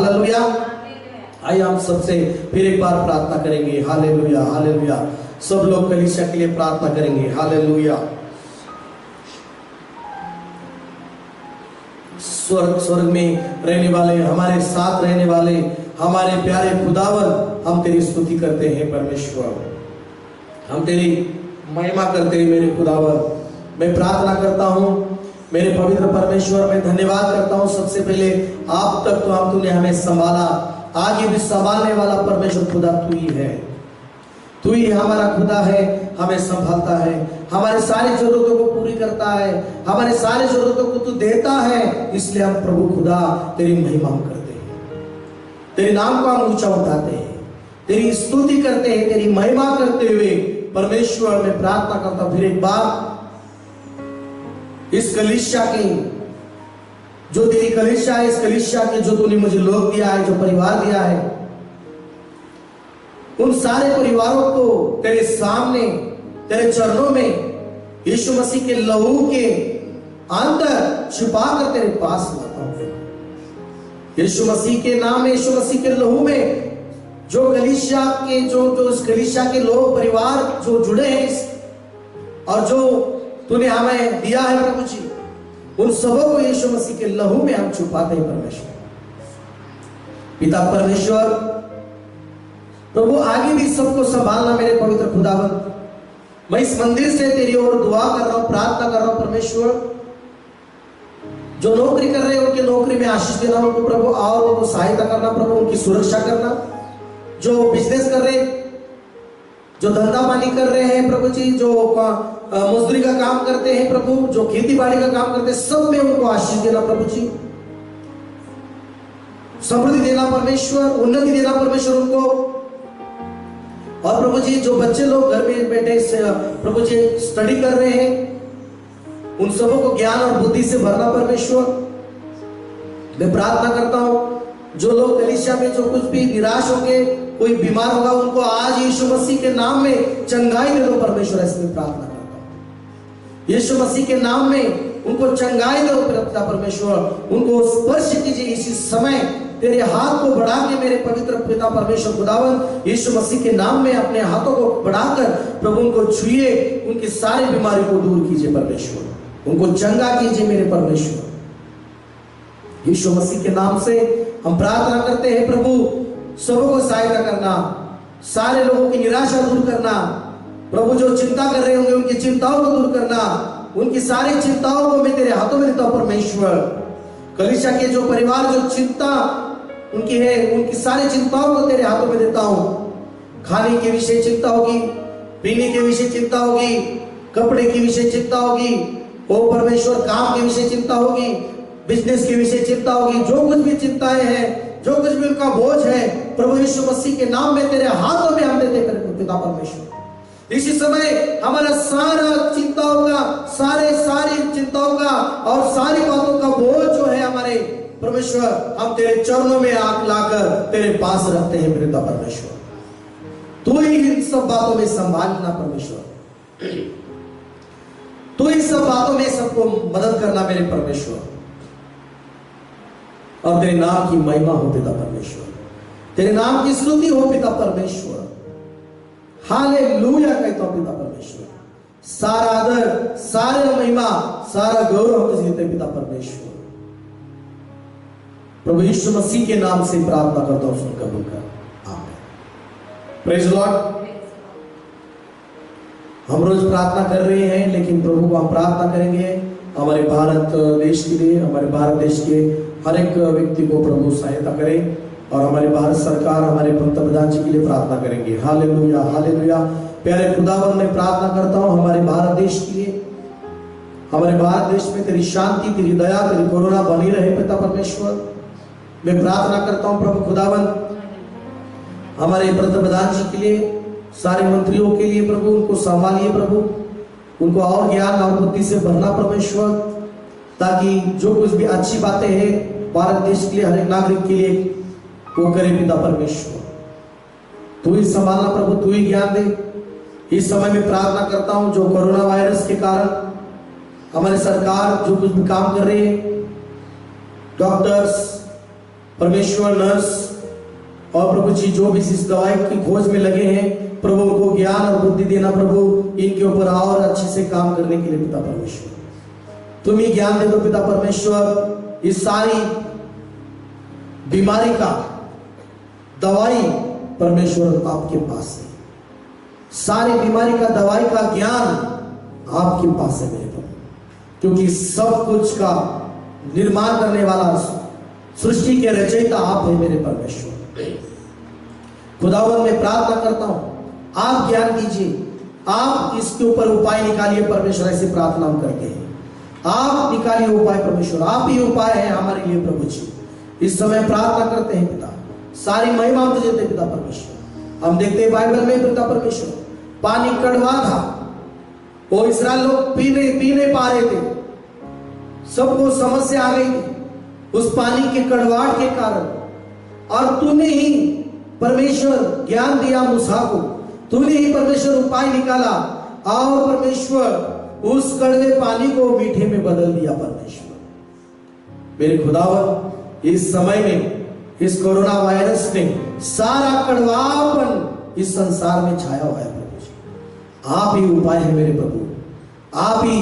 Hallelujah. आइए हम सबसे फिर एक बार प्रार्थना करेंगे। Hallelujah hallelujah. सब लोग कलीसिया के लिए प्रार्थना करेंगे। हालेलुया। स्वर्ग में रहने वाले, हमारे साथ रहने वाले हमारे प्यारे खुदावन, हम तेरी स्तुति करते हैं परमेश्वर, हम तेरी महिमा करते हैं मेरे खुदावन। मैं प्रार्थना करता हूँ मेरे पवित्र परमेश्वर, मैं धन्यवाद करता हूँ सबसे पहले आप तक तो हम तूने हमें संभाला, आगे भी संभालने वाला परमेश्वर खुदा तू ही है, तू ही हमारा खुदा है, हमें संभालता है, हमारे सारी जरूरतों को पूरी करता है, हमारे सारी जरूरतों को तू देता है। इसलिए हम प्रभु खुदा तेरी महिमा करते हैं, तेरे नाम को हम ऊंचा उठाते हैं, तेरी स्तुति करते हैं, तेरी महिमा करते हुए परमेश्वर मैं प्रार्थना करता हूं फिर एक बार इस कलीसिया की, जो तेरी कलीसिया है, इस कलीसिया के जो तूने मुझे लोग दिया है, जो परिवार दिया है, उन सारे परिवारों को तेरे सामने, तेरे चरणों में यीशु मसीह के लहू के अंदर छिपा कर तेरे पास लाता हूं। यीशु मसीह के नाम में, यीशु मसीह के लहू में जो कलीसिया के जो इस कलीसिया के लोग परिवार जो जुड़े हैं और जो तूने हमें दिया है प्रभु जी, उन सबों को यीशु मसीह के लहू में हम छुपाते हैं परमेश्वर। पिता परमेश्वर प्रभु आगे भी सबको संभालना मेरे पवित्र खुदावन। मैं इस मंदिर से तेरी ओर दुआ कर रहा हूं, प्रार्थना कर रहा हूं परमेश्वर, जो नौकरी कर रहे हैं उनकी नौकरी में आशीष देना उनको प्रभु, और उनको सहायता करना प्रभु, उनकी सुरक्षा करना। जो बिजनेस कर रहे, जो धंधा पानी कर रहे हैं प्रभु जी, जो मजदूरी का काम करते हैं प्रभु, जो खेती बाड़ी का काम करते हैं, सब में उनको आशीष देना प्रभु जी, समृद्धि देना परमेश्वर, उन्नति देना परमेश्वर उनको। और प्रभु जी जो बच्चे लोग घर में बैठे प्रभु जी स्टडी कर रहे हैं, उन सबों को ज्ञान और बुद्धि से भरना परमेश्वर। मैं प्रार्थना करता हूं जो लोग कलीसिया में जो कुछ भी निराश होंगे, कोई बीमार होगा, उनको आज यीशु मसीह के नाम में चंगाई दे दो परमेश्वर। ऐसे में प्रार्थना करता हूं यीशु मसीह के नाम में उनको चंगाई दे दो पिता परमेश्वर, उनको स्पर्श कीजिए इसी समय, तेरे हाथ को बढ़ा के मेरे पवित्र पिता परमेश्वर खुदावन, यीशु मसीह के नाम में अपने हाथों को बढ़ाकर प्रभु उनको छुइए, उनकी सारी बीमारी को दूर कीजिए परमेश्वर, उनको चंगा कीजिए मेरे परमेश्वर। यीशु मसीह के नाम से हम प्रार्थना करते हैं प्रभु, सबों को सहायता करना, सारे लोगों की निराशा दूर करना प्रभु, जो चिंता कर रहे होंगे उनकी चिंताओं को दूर करना, उनकी सारी चिंताओं को मैं तेरे हाथों में देता हूं परमेश्वर। कलीसिया के जो परिवार जो चिंता उनकी है, उनकी सारी चिंताओं को तेरे हाथों में देता हूं। खाने के विषय चिंता होगी, पीने के विषय चिंता होगी, कपड़े के विषय चिंता होगी, ओ परमेश्वर काम के विषय चिंता होगी, बिजनेस के विषय चिंता होगी, जो कुछ भी चिंताएं हैं, जो कुछ भी उनका बोझ है प्रभु यीशु मसीह के नाम में तेरे हाथों में हम देते हैं पिता परमेश्वर। इसी समय हमारा सारा चिंताओं का, सारी चिंताओं का और सारी बातों का बोझ जो है हमारे परमेश्वर, हम तेरे चरणों में आग लाकर तेरे पास रखते हैं पिता परमेश्वर। तू ही इन सब बातों में संभालना परमेश्वर, तू इन सब बातों में सबको मदद करना मेरे परमेश्वर, और तेरे नाम की महिमा हो पिता परमेश्वर, तेरे नाम की स्तुति हो पिता परमेश्वर। हालेलुया कहता हूं पिता परमेश्वर, सारा आदर, सारे महिमा, सारा गौरव तुझे देते पिता परमेश्वर। प्रभु यीशु मसीह के नाम से प्रार्थना करता हूं, सुन कबूल कर, आमीन। Praise Lord. हम रोज प्रार्थना कर रहे हैं, लेकिन प्रभु को हम प्रार्थना करेंगे हमारे भारत देश के लिए, हमारे भारत देश के हर एक व्यक्ति को प्रभु सहायता करे, और हमारे भारत सरकार, हमारे पंतप्रधान जी के लिए प्रार्थना करेंगे। Hallelujah hallelujah. प्यारे खुदावन मैं प्रार्थना करता हूँ हमारे भारत देश के लिए, हमारे भारत देश में तेरी शांति, तेरी दया, तेरी करुणा बनी रहे पिता परमेश्वर। मैं प्रार्थना करता हूँ प्रभु खुदावन हमारे पंतप्रधान जी के लिए, सारे मंत्रियों के लिए प्रभु, उनको संभालिए प्रभु, उनको और ज्ञान और बुद्धि से भरना परमेश्वर, ताकि जो कुछ भी अच्छी बातें हैं भारत देश के लिए, हर एक नागरिक के लिए वो करे पिता परमेश्वर। तू ही संभालना प्रभु, तू ही ज्ञान दे। इस समय में प्रार्थना करता हूं जो कोरोना वायरस के कारण हमारी सरकार जो कुछ भी काम कर रही है, डॉक्टर्स, परमेश्वर नर्स और प्रभु जी जो भी इस दवाई की खोज में लगे हैं, प्रभु उनको ज्ञान और बुद्धि देना प्रभु, इनके ऊपर और अच्छे से काम करने के लिए पिता परमेश्वर तुम ही ज्ञान दे दो पिता परमेश्वर। इस सारी बीमारी का दवाई परमेश्वर आपके पास है, सारी बीमारी का दवाई का ज्ञान आपके पास है मेरे प्रभु, क्योंकि सब कुछ का निर्माण करने वाला, सृष्टि के रचयिता आप है मेरे परमेश्वर। खुदावन मैं प्रार्थना करता हूं, आप ज्ञान दीजिए, आप इसके ऊपर उपाय निकालिए परमेश्वर, ऐसी प्रार्थना हम करते हैं। आप निकालिए उपाय परमेश्वर, आप ही उपाय है हमारे लिए प्रभु जी। इस समय प्रार्थना करते हैं पिता, सारी महिमा हम तुझे देते पिता परमेश्वर। हम देखते हैं बाइबल में पिता परमेश्वर, पानी कड़वा था, वो इस्राएल लोग पीने पा रहे थे, सबको समस्या आ गई थी उस पानी के कड़वाहट के कारण, और तूने ही परमेश्वर ज्ञान दिया मूसा को, तूने ही परमेश्वर उपाय निकाला और परमेश्वर उस कड़वे पानी को मीठे में बदल दिया परमेश्वर। मेरे खुदावन इस समय में इस कोरोना वायरस ने सारा कड़वापन इस संसार में छाया हुआ है प्रभु जी, आप ही उपाय है मेरे प्रभु, आप ही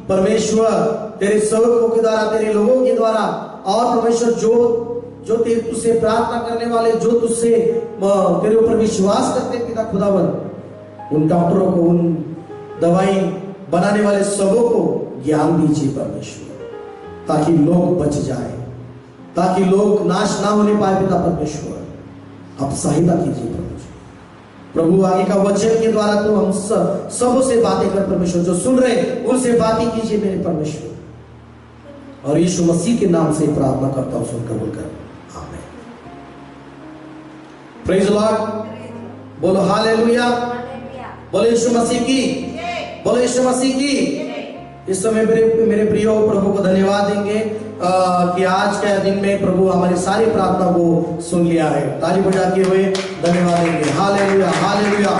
परमेश्वर तेरे सेवकों के द्वारा, तेरे लोगों के द्वारा, और परमेश्वर जो तेरे तुझसे प्रार्थना करने वाले, जो तुझसे तेरे ऊपर विश्वास करते पिता खुदावन, उन डॉक्टरों को, उन दवाई बनाने वाले सबों को ज्ञान दीजिए परमेश्वर, ताकि लोग बच जाए, ताकि लोग नाश ना होने पाए पिता परमेश्वर। आप सहायता कीजिए प्रभु, आगे का वचन के द्वारा तो हम सबों से बातें कर परमेश्वर, जो सुन रहे उनसे बातें कीजिए मेरे परमेश्वर, और यीशु मसीह के नाम से प्रार्थना करता हूं, सुन कबूल कर, आमीन। प्रेज लॉर्ड, बोलो हालेलुया, बोलो यीशु मसीह की, बोलो यीशु मसीह की। इस समय मेरे प्रियो प्रभु को धन्यवाद देंगे कि आज के दिन में प्रभु हमारी सारी प्रार्थना को सुन लिया है। ताली बजाते हुए धन्यवाद देंगे, hallelujah hallelujah,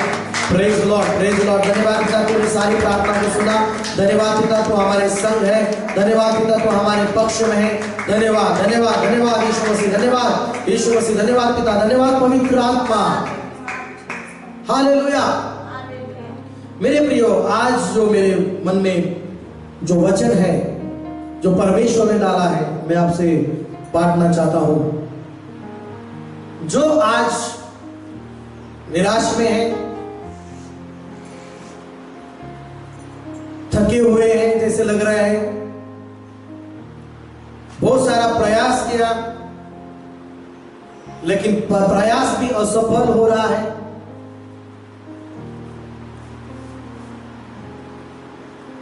praise Lord praise Lord. धन्यवाद पिता, तूने सारी प्रार्थना को सुना, धन्यवाद पिता तो हमारे संग है, धन्यवाद पिता तो हमारे पक्ष में है, धन्यवाद धन्यवाद धन्यवाद यीशु मसीह, धन्यवाद यीशु मसीह, धन्यवाद पिता, धन्यवाद पवित्र आत्मा, हालेलुया। मेरे प्रियो, आज जो मेरे मन में जो वचन है, जो परमेश्वर ने डाला है, मैं आपसे बांटना चाहता हूं। जो आज निराश में है, थके हुए हैं जैसे लग रहा है, बहुत सारा प्रयास किया लेकिन प्रयास भी असफल हो रहा है,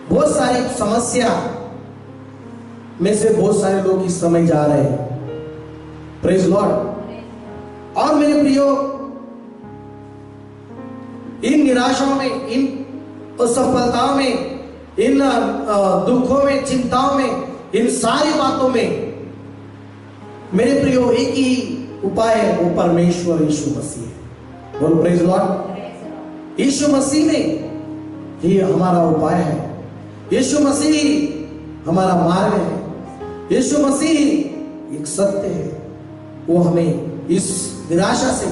बहुत सारी समस्या में से बहुत सारे लोग इस समय जा रहे हैं, प्रेज लॉर्ड। और मेरे प्रियो, इन निराशाओं में, इन असफलताओं में, इन दुखों में, चिंताओं में, इन सारी बातों में मेरे प्रियो एक ही उपाय है, वो परमेश्वर यीशु मसीह है। बोलो प्रेज लॉर्ड। यीशु मसीह ने ही हमारा उपाय है, यीशु मसीह हमारा मार्ग है, यीशु मसीह एक सत्य है। वो हमें इस निराशा से,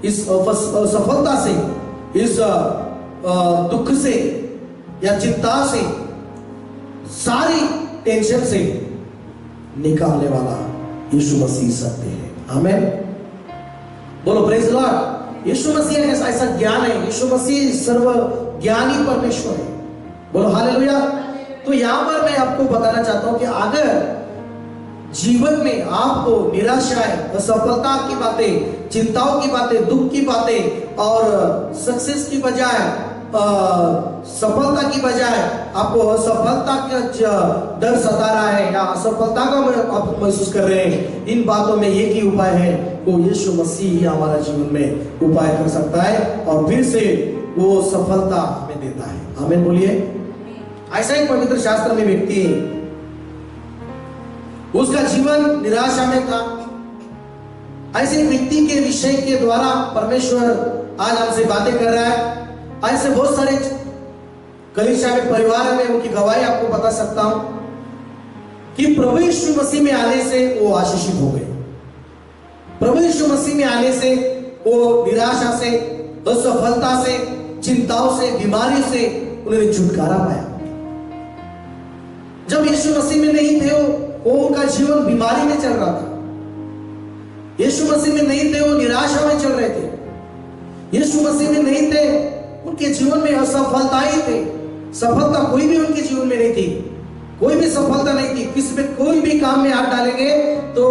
इस असफलता से, इस दुख से या चिंता से, सारी टेंशन से निकालने वाला यीशु मसीह सत्य है, आमीन। बोलो प्रेज लॉर्ड। यीशु मसीह ऐसा ज्ञान है, यीशु मसीह सर्व ज्ञानी परमेश्वर है, बोलो हालेलुया। तो यहां पर मैं आपको बताना चाहता हूं कि अगर जीवन में आपको निराशाएं, असफलता की बातें, चिंताओं की बातें, दुख की बातें और सक्सेस की बजाय, सफलता की बजाय आपको असफलता का डर सता रहा है या असफलता का आप महसूस कर रहे हैं, इन बातों में एक ही उपाय है, वो यीशु मसीह ही हमारा जीवन में उपाय कर सकता है और फिर से वो सफलता हमें देता है, आमीन बोलिए। ऐसा एक पवित्र शास्त्र में व्यक्ति है, उसका जीवन निराशा में था। ऐसे व्यक्ति के विषय के द्वारा परमेश्वर आज हमसे बातें कर रहा है। ऐसे बहुत सारे कलीसिया में, परिवार में उनकी गवाही आपको बता सकता हूं कि प्रभु यीशु मसीह में आने से वो आशीषित हो गए। प्रभु यीशु मसीह में आने से वो निराशा से, असफलता से, चिंताओं से, बीमारी से उन्होंने छुटकारा पाया। जब यीशु मसीह में नहीं थे वो उनका जीवन बीमारी में चल रहा था। यीशु मसीह में नहीं थे वो निराशा में चल रहे थे। यीशु मसीह में नहीं थे, उनके जीवन में असफलता ही थे। सफलता कोई भी उनके जीवन में नहीं थी, कोई भी सफलता नहीं थी। किसी में कोई भी काम में हाथ डालेंगे तो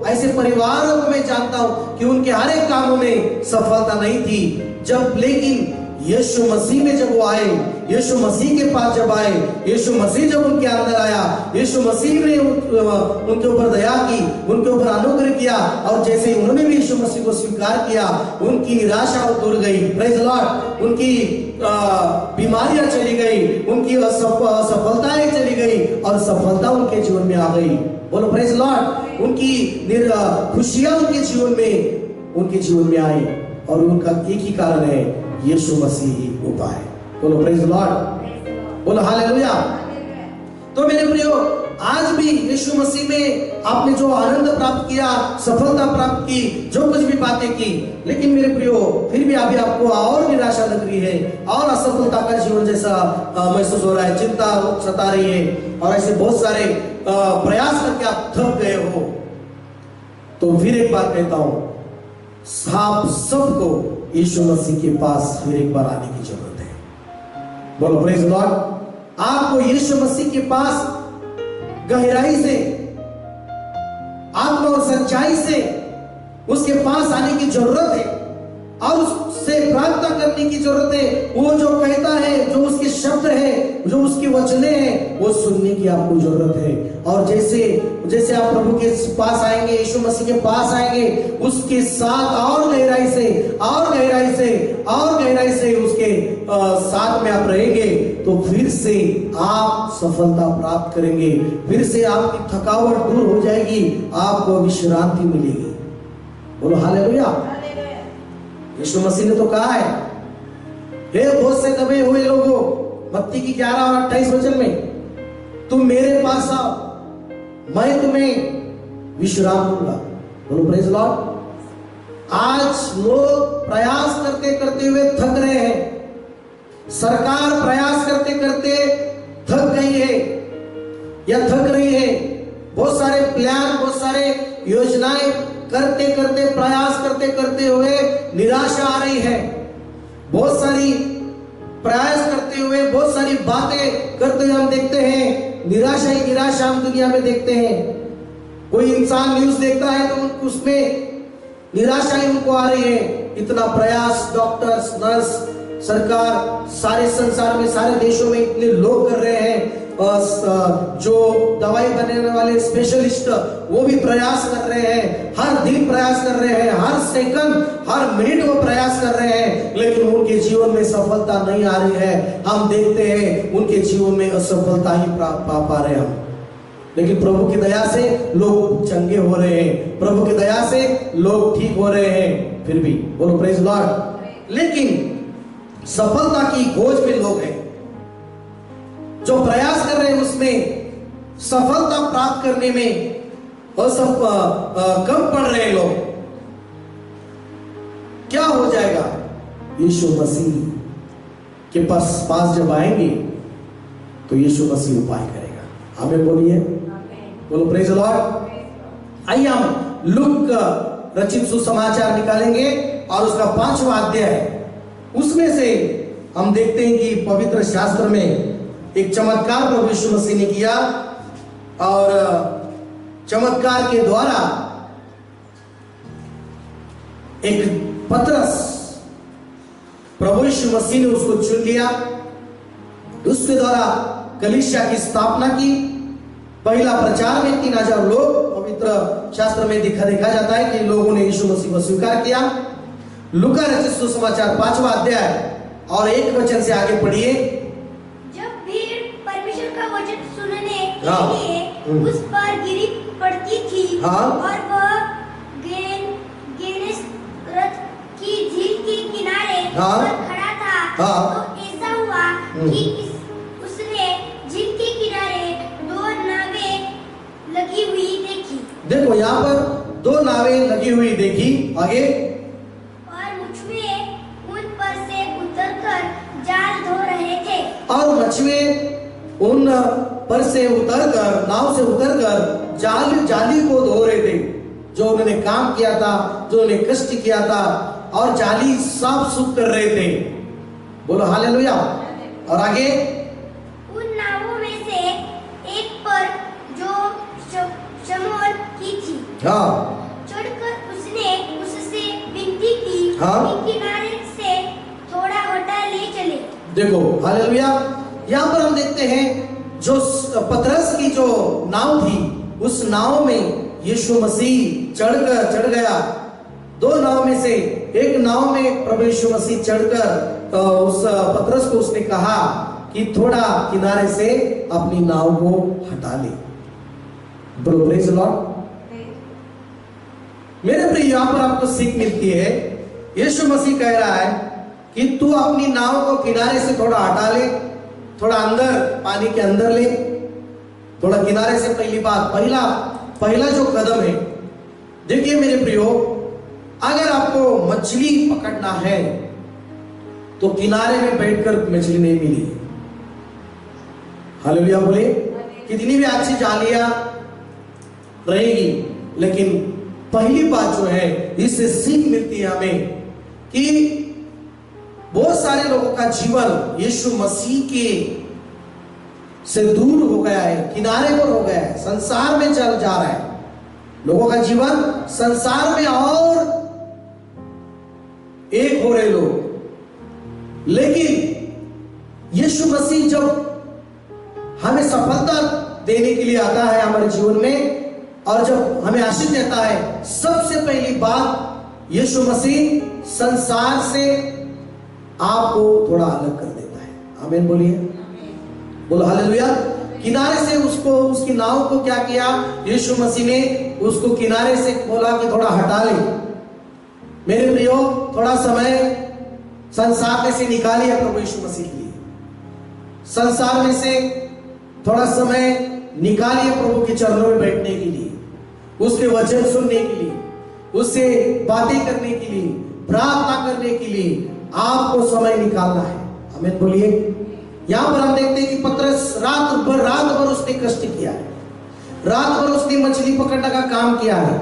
ऐसे परिवारों को मैं जानता हूं कि उनके हर एक कामों में सफलता नहीं थी। जब लेकिन यीशु मसीह में जब वो आए, यीशु मसीह के पास जब आए, यीशु मसीह जब उनके अंदर आया, यीशु मसीह ने उनके ऊपर दया की, उनके ऊपर अनुग्रह किया, और जैसे उन्होंने भी यीशु मसीह को स्वीकार किया, उनकी निराशा दूर गई। Praise Lord. उनकी बीमारियां चली गई, उनकी असफलताएं चली गई और सफलता उनके जीवन में आ गई। बोलो प्रेज लॉर्ड। उनकी खुशियां उनके जीवन में आई, और उनका एक ही कारण है, यीशु मसीह ही उपाय। बोलो प्रेज लॉर्ड। बोलो हालेलुया। तो मेरे प्रियो, आज भी यीशु मसीह में आपने जो आनंद प्राप्त किया, सफलता प्राप्त की, जो कुछ भी बातें की, लेकिन मेरे प्रियो फिर भी अभी आपको और निराशा लग रही है, और असफलता का जीवन जैसा महसूस हो रहा है, चिंता सता रही है, और ऐसे बहुत सारे प्रयास करके आप थक गए हो, तो फिर एक बात कहता हूं, आप सबको यीशु मसीह के पास फिर एक बार आने की जरूरत है। बोलो प्रेज लॉर्ड। आपको यीशु मसीह के पास गहराई से, आत्मा और सच्चाई से उसके पास आने की जरूरत है, और उससे प्रार्थना करने की जरूरत है। वो जो कहता है, जो उसके शब्द है, जो उसकी वचने हैं, वो सुनने की आपको जरूरत है। और जैसे जैसे आप प्रभु के पास आएंगे, यीशु मसीह के पास आएंगे, उसके साथ और गहराई से, और गहराई से, और गहराई से उसके साथ में आप रहेंगे, तो फिर से आप सफलता प्राप्त करेंगे, फिर से आपकी थकावट दूर हो जाएगी, आपको विश्रांति मिलेगी। बोलो हालेलुया। यीशु मसीह ने तो कहा है, हे बहुत से दबे हुए लोगों, मत्ती की 11 और 28 वचन में, तुम मेरे पास आओ, मैं तुम्हें विश्राम दूंगा। बोलो प्रेज लॉर्ड। आज लोग प्रयास करते करते हुए थक रहे हैं, सरकार प्रयास करते करते थक गई है या थक रही है। बहुत सारे प्लान, बहुत सारे योजनाएं करते करते, प्रयास करते करते हुए निराशा आ रही है। बहुत सारी प्रयास करते हुए, बहुत सारी बातें करते हुए हम देखते हैं निराशा ही निराशा हम दुनिया में देखते हैं। कोई इंसान न्यूज देखता है तो उसमें निराशा ही उनको आ रही है। इतना प्रयास डॉक्टर्स, नर्स, सरकार, सारे संसार में, सारे देशों में इतने लोग कर रहे हैं, जो दवाई बनाने वाले स्पेशलिस्ट, वो भी प्रयास कर रहे हैं, हर दिन प्रयास कर रहे हैं, हर सेकंड, हर मिनट वो प्रयास कर रहे हैं, लेकिन उनके जीवन में सफलता नहीं आ रही है। हम देखते हैं उनके जीवन में असफलता ही पा रहे हम। लेकिन प्रभु की दया से लोग चंगे हो रहे हैं, प्रभु की दया से लोग ठीक हो रहे हैं। फिर भी बोलो प्रेज लॉर्ड। लेकिन सफलता की खोज में लोग हैं, जो प्रयास कर रहे हैं उसमें सफलता प्राप्त करने में कम पड़ रहे लोग। क्या हो जाएगा? यीशु मसीह के पास जब आएंगे तो यीशु मसीह उपाय करेगा। आमीन बोलिए। बोलो प्रेज लॉर्ड। आइए हम लूक रचित सुसमाचार निकालेंगे और उसका 5वां अध्याय, उसमें से हम देखते हैं कि पवित्र शास्त्र में एक चमत्कार प्रभु यीशु मसीह ने किया, और चमत्कार के द्वारा एक पतरस, प्रभु यीशु मसीह ने उसको चुन लिया, उसके द्वारा कलीसिया की स्थापना की। पहला प्रचार में 3000 लोग, पवित्र शास्त्र में देखा जाता है कि लोगों ने यीशु मसीह को स्वीकार किया। लूका रचित सुसमाचार 5वां अध्याय और 1 वचन से आगे पढ़िए। उस पर गिरी पड़ती थी, और वह गेनेसरत की झील के किनारे पर खड़ा था। तो ऐसा हुआ कि उसने झील के किनारे 2 नावें लगी हुई देखी। देखो यहाँ पर 2 नावें लगी हुई देखी। आगे, और मछुए उन पर से उतरकर जाल धो रहे थे। और मछुए उन पर से उतरकर, नाव से उतरकर जाली को धो रहे थे। जो उन्होंने काम किया था, जो उन्होंने कष्ट किया था, और जाली साफ सुथ कर रहे थे। बोलो हालेलुया। और आगे, उन नावों में से एक पर जो शमौन की थी, हाँ, चढ़कर उसने उससे विनती की हाँ, कि किनारे से थोड़ा हटा ले चले। देखो हालेलुया। यहाँ पर हम देखते हैं जो पतरस की जो नाव थी, उस नाव में यीशु मसीह चढ़ गया। 2 नाव में से एक नाव में प्रभु यीशु मसीह चढ़कर उस पतरस को उसने कहा कि थोड़ा किनारे से अपनी नाव को हटा ले। बोलो प्रेज़ द लॉर्ड। मेरे प्रिय, यहाँ पर आपको सीख मिलती है। यीशु मसीह कह रहा है कि तू अपनी नाव को किनारे से थोड़ा हटा ले, थोड़ा अंदर, पानी के अंदर ले, थोड़ा किनारे से। पहली बात, पहला जो कदम है, देखिए मेरे प्रियो, अगर आपको मछली पकड़ना है तो किनारे में बैठकर मछली नहीं मिली। हालेलुया बोले। कितनी भी अच्छी जालियां रहेगी, लेकिन पहली बात जो है, इससे सीख मिलती है हमें कि बहुत सारे लोगों का जीवन यीशु मसीह के से दूर हो गया है, किनारे पर हो गया है, संसार में चल जा रहा है। लोगों का जीवन संसार में और एक हो रहे लोग। लेकिन यीशु मसीह जब हमें सफलता देने के लिए आता है हमारे जीवन में, और जब हमें आशीष देता है, सबसे पहली बात, यीशु मसीह संसार से आपको थोड़ा अलग कर देता है। आमीन बोलिए। बोलो हालेलुया। किनारे से उसकी नाव को क्या किया? यीशु मसीह ने उसको किनारे से बोला कि थोड़ा हटा ले। मेरे प्रियो, थोड़ा समय संसार में से निकालिए प्रभु यीशु मसीह के लिए। संसार में से थोड़ा समय निकालिए प्रभु के चरणों में बैठने के लिए, उसके वचन सुनने के लिए, उससे बातें करने के लिए, प्रार्थना करने के लिए आपको समय निकालना है। आमीन बोलिए। यहां पर हम देखते हैं कि पतरस रात भर उसने कष्ट किया है, रात भर उसने मछली पकड़ने का काम किया है,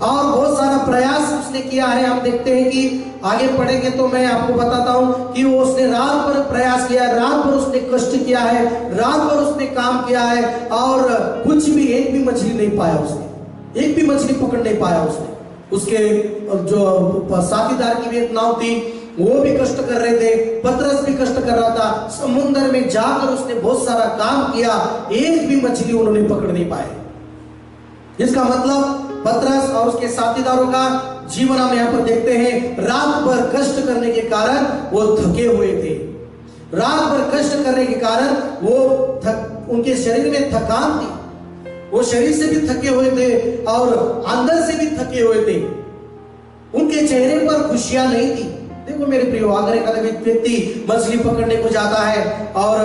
और बहुत सारा प्रयास उसने किया है। हम देखते हैं कि आगे पढ़ेंगे तो मैं आपको बताता हूं कि वो उसने रात भर प्रयास किया है, रात भर उसने कष्ट किया है, रात भर उसने काम किया है, और कुछ भी, एक भी मछली नहीं पाया उसने, एक भी मछली पकड़ नहीं पाया उसने। उसके जो साथीदार की भी एक नाव थी, वो भी कष्ट कर रहे थे, पतरस भी कष्ट कर रहा था। समुद्र में जाकर उसने बहुत सारा काम किया, एक भी मछली उन्होंने पकड़ नहीं पाए। इसका मतलब पतरस और उसके साथीदारों का जीवन हम यहाँ पर देखते हैं, रात भर कष्ट करने के कारण वो थके हुए थे। रात भर कष्ट करने के कारण उनके शरीर में थकान थी, वो शरीर से भी थके हुए थे और अंदर से भी थके हुए थे। उनके चेहरे पर खुशियां नहीं थी। देखो मेरे प्रियो, अगर एक व्यक्ति मछली पकड़ने को जाता है और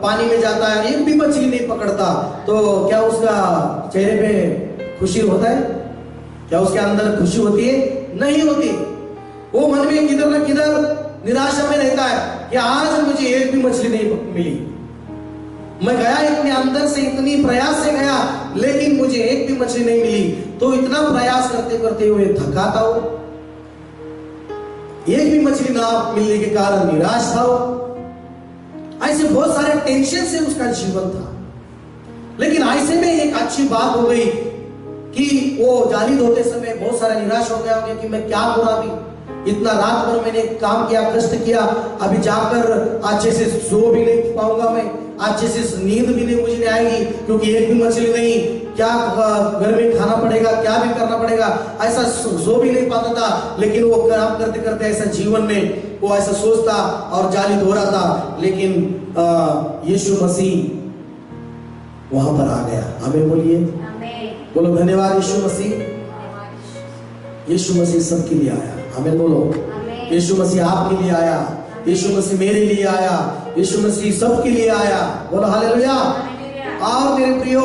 पानी में जाता है, एक भी मछली नहीं पकड़ता, तो क्या उसका चेहरे पे खुशी होता है? क्या उसके अंदर खुशी होती है? नहीं होती। वो मन में किधर ना किधर निराशा में रहता है कि आज मुझे एक भी मछली नहीं मिली, मैं गया इतने अंदर से, इतनी प्रयास से गया, लेकिन मुझे एक भी मछली नहीं मिली। तो इतना प्रयास करते करते हुए थका था वो, एक भी मछली ना मिलने के कारण निराश था वो। ऐसे बहुत सारे टेंशन से उसका जीवन था। लेकिन ऐसे में एक अच्छी बात हो गई कि वो जाली धोते समय बहुत सारा निराश हो गया होगा कि मैं क्या करूं, अभी इतना रात भर मैंने काम किया, कष्ट किया, अभी जाकर अच्छे से सो भी नहीं पाऊंगा, मैं अच्छे से नींद भी नहीं मुझे आएगी, क्योंकि एक भी मछली नहीं, क्या घर में खाना पड़ेगा, क्या भी करना पड़ेगा, ऐसा सो भी नहीं पाता था। लेकिन वो काम करते करते ऐसा जीवन में वो ऐसा सोचता और जाली धो रहा था। लेकिन यीशु मसीह वहां पर आ गया। आमीन बोलिए। बोलो धन्यवाद यीशु मसीह। यीशु मसीह सबके लिए आया। आमीन बोलो। यीशु मसीह आपके लिए आया, यीशु मसीह मेरे लिए आया, यीशु मसीह सबके लिए आया। बोलो हालेलुया। और मेरे प्रियो,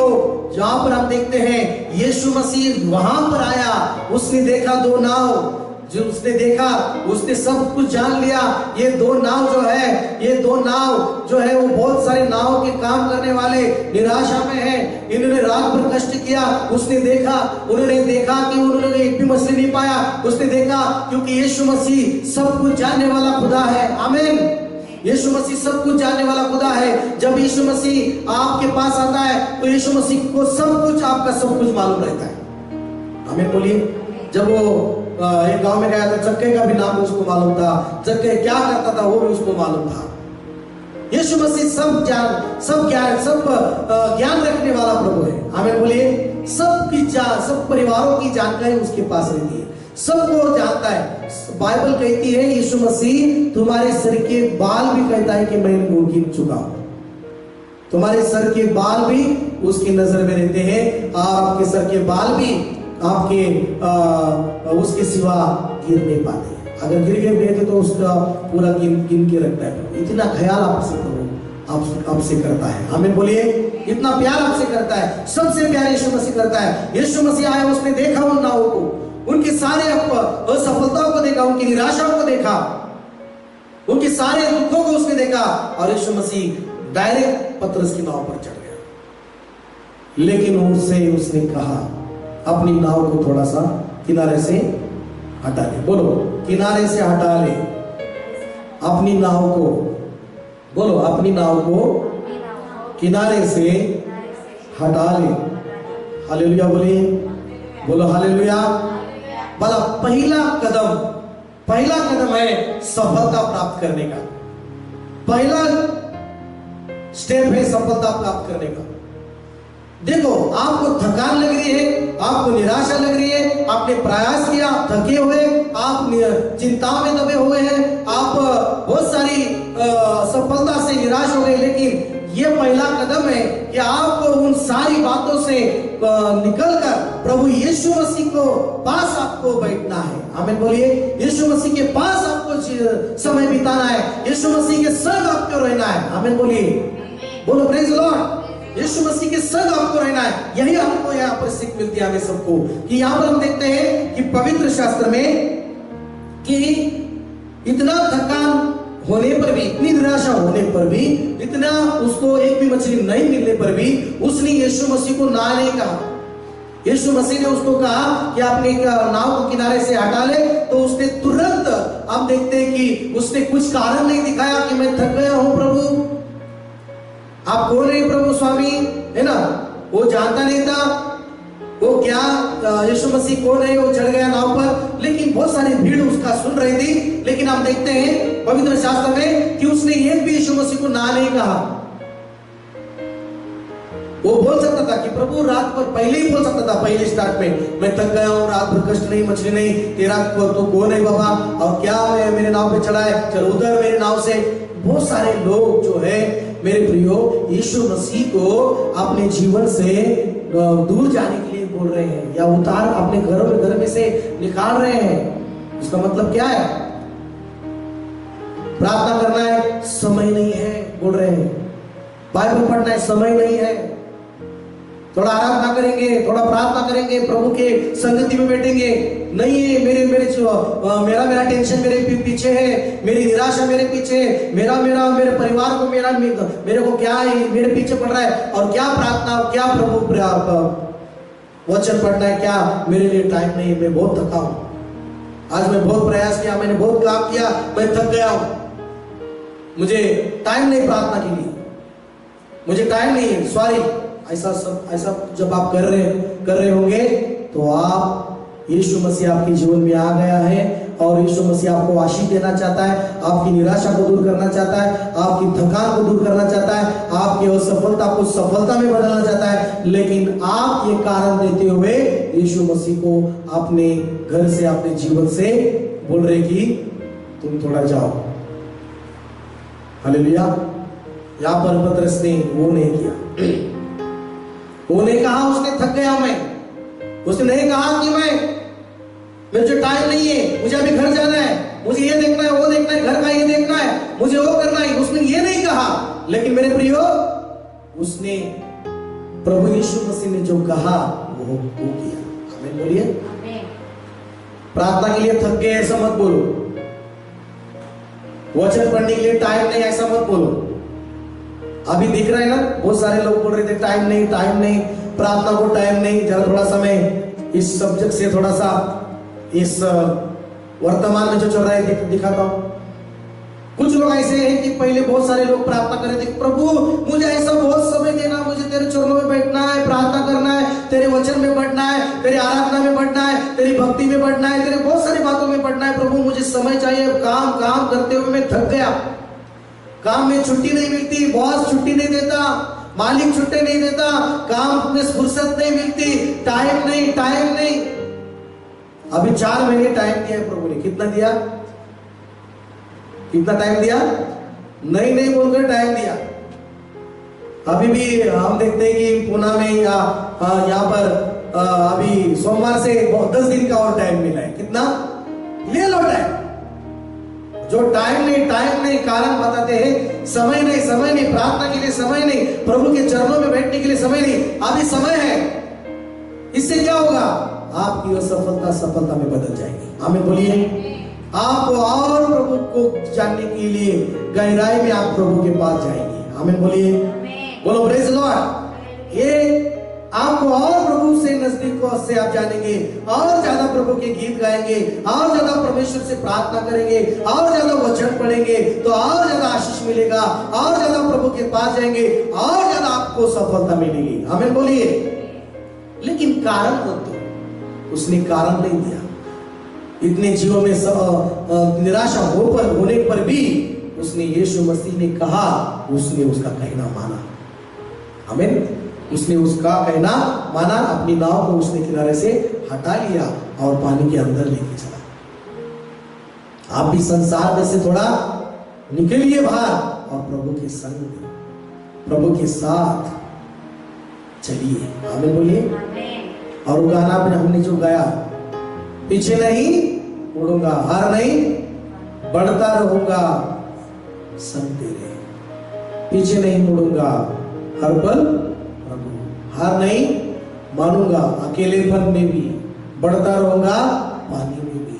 जहां पर हम देखते हैं यीशु मसीह वहां पर आया, उसने देखा दो नाव, जो उसने देखा उसने सब कुछ जान लिया। ये दो नाव जो है, ये दो नाव जो है वो बहुत सारे नाव के काम करने वाले निराशा में है, इन्होंने रात भर कष्ट किया। उसने देखा, उन्होंने देखा कि उन्होंने एक भी मछली नहीं पाया। उसने देखा क्योंकि यीशु मसीह सब कुछ जानने वाला खुदा है। आमीन। यीशु मसीह सब कुछ जानने वाला खुदा है। जब यीशु मसीह आपके पास आता है तो यीशु मसीह को सब कुछ, आपका सब कुछ मालूम रहता है। आमीन बोलिए। जब वो एक गांव में गया था, चक्के का भी नाम उसको मालूम था, चक्के क्या करता था वो भी उसको मालूम था। यीशु मसीह सब ज्ञान रखने वाला प्रभु है। आमीन बोलिए। सब परिवारों की जानकारी उसके पास रहती है, सबको जानता है। बाइबल कहती है यीशु मसीह तुम्हारे सर के बाल भी कहता है कि मैं इनको गिन चुका हूं। तुम्हारे सर के बाल भी उसकी नजर में रहते हैं, और आपके सर के बाल भी आपके उसके सिवा गिर नहीं पाते। अगर गिर गए तो उसका पूरा गिन के रखता है। इतना ख्याल आपसे करता है। आमीन बोलिए। इतना प्यार आपसे करता है, सबसे प्यार यीशु मसीह करता है। यीशु मसीह आया, उसने देखा उन नावों को, उनके सारे असफलताओं को देखा, उनकी निराशाओं को देखा, उनके सारे दुखों को उसने देखा, और यीशु मसीह डायरेक्ट पतरस की नाव पर चढ़ गया। लेकिन उसने कहा अपनी नाव को थोड़ा सा किनारे से हटा ले। बोलो, किनारे से हटा ले अपनी नाव को। बोलो, अपनी नाव को किनारे से हटा ले। हालेलुया बोलिए। बोलो हालेलुया। भला पहला कदम है सफलता प्राप्त करने का। पहला स्टेप है सफलता प्राप्त करने का। देखो, आपको थकान लग रही है, आपको निराशा लग रही है, आपने प्रयास किया, आप थके हुए, आप चिंताओं में दबे हुए हैं, आप बहुत सारी सफलता से निराश हो गए, लेकिन ये पहला कदम है कि आपको उन सारी बातों से निकलकर प्रभु यीशु मसीह को पास आपको बैठना है। आमीन बोलिए। यीशु मसीह के पास आपको समय बिताना है, यीशु मसीह के संग आपको रहना है। आमीन बोलिए। बोलो प्रेज लॉर्ड। यीशु मसीह के संग आपको रहना है। यही हमको यहाँ पर सीख मिलती है हमें सबको, कि यहाँ पर हम देखते हैं कि पवित्र शास्त्र में कि इतना थकान होने पर भी, इतनी निराशा होने पर भी, इतना उसको एक भी मछली नहीं मिलने पर भी उसने यीशु मसीह को ना नहीं कहा। यीशु मसीह ने उसको कहा कि अपने नाव को किनारे से हटा ले, तो उसने तुरंत, हम देखते हैं कि उसने कुछ कारण नहीं दिखाया कि मैं थक गया हूं प्रभु, आप कौन है प्रभु स्वामी, है ना। वो जानता नहीं था वो क्या यीशु मसीह कौन है। वो चढ़ गया नाव पर, लेकिन बहुत सारी भीड़ उसका सुन रही थी। लेकिन हम देखते हैं पवित्र शास्त्र में कि उसने एक भी यीशु मसीह को ना नहीं कहा। वो बोल सकता था कि प्रभु, रात पर पहले ही बोल सकता था, पहले स्टार्ट में, मैं थक गया हूँ, रात भर कष्ट नहीं, मछली नहीं, तेरा तो कौन है बाबा, और क्या मेरे नाव पे चढ़ा है, चल उधर मेरे नाव से। बहुत सारे लोग जो है मेरे प्रियो, यीशु मसीह को अपने जीवन से दूर जाने के लिए बोल रहे हैं, या उतार अपने घर में से निकाल रहे हैं। इसका मतलब क्या है? प्रार्थना करना है, समय नहीं है बोल रहे हैं। बाइबल पढ़ना है, समय नहीं है। थोड़ा आराधना करेंगे, थोड़ा प्रार्थना करेंगे, प्रभु के संगति में बैठेंगे, नहीं है। मेरा टेंशन मेरे पीछे है, मेरी निराशा मेरे पीछे है, मेरे परिवार को मेरे को क्या है, मेरे पीछे पड़ रहा है, और क्या प्रार्थना, क्या प्रभु वचन पढ़ना है, क्या मेरे लिए टाइम नहीं है। मैं बहुत थका हूं, आज मैं बहुत प्रयास किया, मैंने बहुत काम किया, मैं थक गया हूं, मुझे टाइम नहीं प्रार्थना के लिए, मुझे टाइम नहीं है, सॉरी। ऐसा जब आप कर रहे होंगे तो आप, यीशु मसीह आपके जीवन में आ गया है, और यीशु मसीह आपको आशीष देना चाहता है, आपकी निराशा को दूर करना चाहता है, आपकी थकान को दूर करना चाहता है, आपकी असफलता को सफलता में बदलना चाहता है। लेकिन आप ये कारण देते हुए यीशु मसीह को अपने घर से, अपने जीवन से बोल रहे कि तुम थोड़ा जाओ। हालेलुया। यहां पर पतरस ने वो नहीं किया। वो नहीं कहा उसने थक गया मैं, उसने नहीं कहा कि मुझे टाइम नहीं है, मुझे अभी घर जाना है, मुझे ये देखना है, वो देखना है, घर का ये देखना है, मुझे वो करना है, उसने ये नहीं कहा। लेकिन मेरे प्रियो, उसने प्रभु यीशु मसीह ने जो कहा वो किया। आमीन बोलिए। प्रार्थना के लिए थक गए ऐसा मत बोलो, वचन पढ़ने के लिए टाइम नहीं ऐसा मत बोलो। अभी दिख रहा है ना, बहुत सारे लोग बोल रहे थे टाइम नहीं, प्रार्थना को टाइम नहीं। जरा थोड़ा समय इस सब्जेक्ट से थोड़ा सा इस वर्तमान में जो चल रहा है दिखाता हूं। कुछ लोग ऐसे हैं कि पहले बहुत सारे लोग प्रार्थना कर रहे थे, प्रभु मुझे ऐसा बहुत समय देना, मुझे तेरे चरणों में बैठना है, प्रार्थना करना है, तेरे वचन में बढ़ना है, तेरी आराधना में बढ़ना है, तेरी भक्ति में बढ़ना है, तेरे बहुत सारी बातों में बढ़ना है। प्रभु मुझे समय चाहिए। काम करते हुए मैं थक गया, काम में छुट्टी नहीं मिलती, बॉस छुट्टी नहीं देता, मालिक छुट्टी नहीं देता, काम में फुर्सत नहीं मिलती, टाइम नहीं। अभी 4 महीने टाइम दिया है प्रभु ने। कितना दिया? कितना टाइम दिया? नहीं बोलकर टाइम दिया। अभी भी हम देखते हैं कि पुणे में या यहाँ पर अभी सोमवार से 10 दिन का और टाइम मिला है। कितना? ले लो टाइम। जो टाइम नहीं कारण बताते हैं, समय नहीं, प्रार्थना के लिए समय नहीं, प्रभु के चरणों में बैठने के लिए समय नहीं। अभी समय है। इससे क्या होगा? आपकी वो सफलता में बदल जाएगी। आमीन बोलिए। आप और प्रभु को जानने के लिए गहराई में आप प्रभु के पास जाएंगे। आमीन बोलिए। बोलो प्रेज लॉर्ड। ये आपको और प्रभु से नजदीक से आप जानेंगे, और ज्यादा प्रभु के गीत गाएंगे, और ज्यादा परमेश्वर से प्रार्थना करेंगे, और ज्यादा वचन पढ़ेंगे तो और ज्यादा आशीष मिलेगा, और ज्यादा प्रभु के पास जाएंगे, और ज्यादा आपको सफलता मिलेगी। आमीन बोलिए। लेकिन कारण मत दो। उसने कारण नहीं दिया। इतने जीवों में निराशा होने पर भी उसने यीशु मसीह ने कहा, उसने उसका कहना माना। आमीन। उसने उसका कहना माना, अपनी नाव को उसने किनारे से हटा लिया और पानी के अंदर लेके चला। आप भी संसार में से थोड़ा निकलिए बाहर और प्रभु के संग में, प्रभु के साथ चलिए। आमीन बोलिए। और वो गाना हमने जो गाया, पीछे नहीं उड़ूंगा, हार नहीं, बढ़ता रहूंगा संग तेरे, पीछे नहीं मुड़ूंगा, हर पल प्रभु, हार नहीं मानूंगा, अकेलेपन में भी बढ़ता रहूंगा, पानी में भी,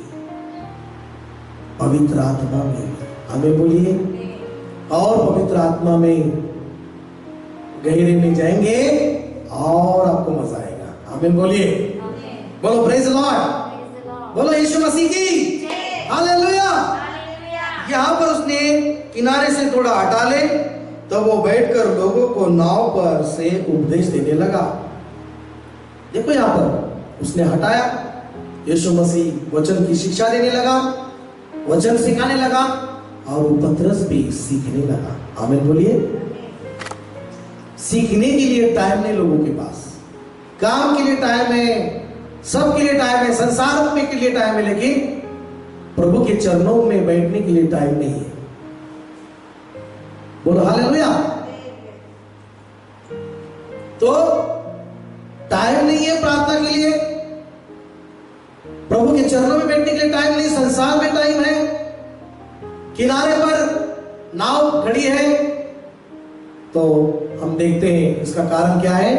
पवित्र आत्मा में भी। हमें बोलिए। और पवित्र आत्मा में गहरे में जाएंगे और आपको मजा आएगा। आमीन बोलिए। बोलो प्रेज लॉर्ड। बोलो यीशु मसीह की हालेलुया। यहाँ पर उसने किनारे से थोड़ा हटा ले, तब वो बैठकर लोगों को नाव पर से उपदेश देने लगा। देखो यहाँ पर उसने हटाया, यीशु मसीह वचन की शिक्षा देने लगा, वचन सिखाने लगा, और वो पतरस भी सीखने लगा। आमीन बोलिए। सीखने के लिए टाइम नहीं लोगों के पास, काम के लिए टाइम है, सबके लिए टाइम है, संसार में के लिए टाइम है, लेकिन प्रभु के चरणों में बैठने के लिए टाइम नहीं है। बोलो हालेलुया। तो टाइम नहीं है प्रार्थना के लिए, प्रभु के चरणों में बैठने के लिए टाइम नहीं, संसार में टाइम है, किनारे पर नाव खड़ी है। तो हम देखते हैं इसका कारण क्या है।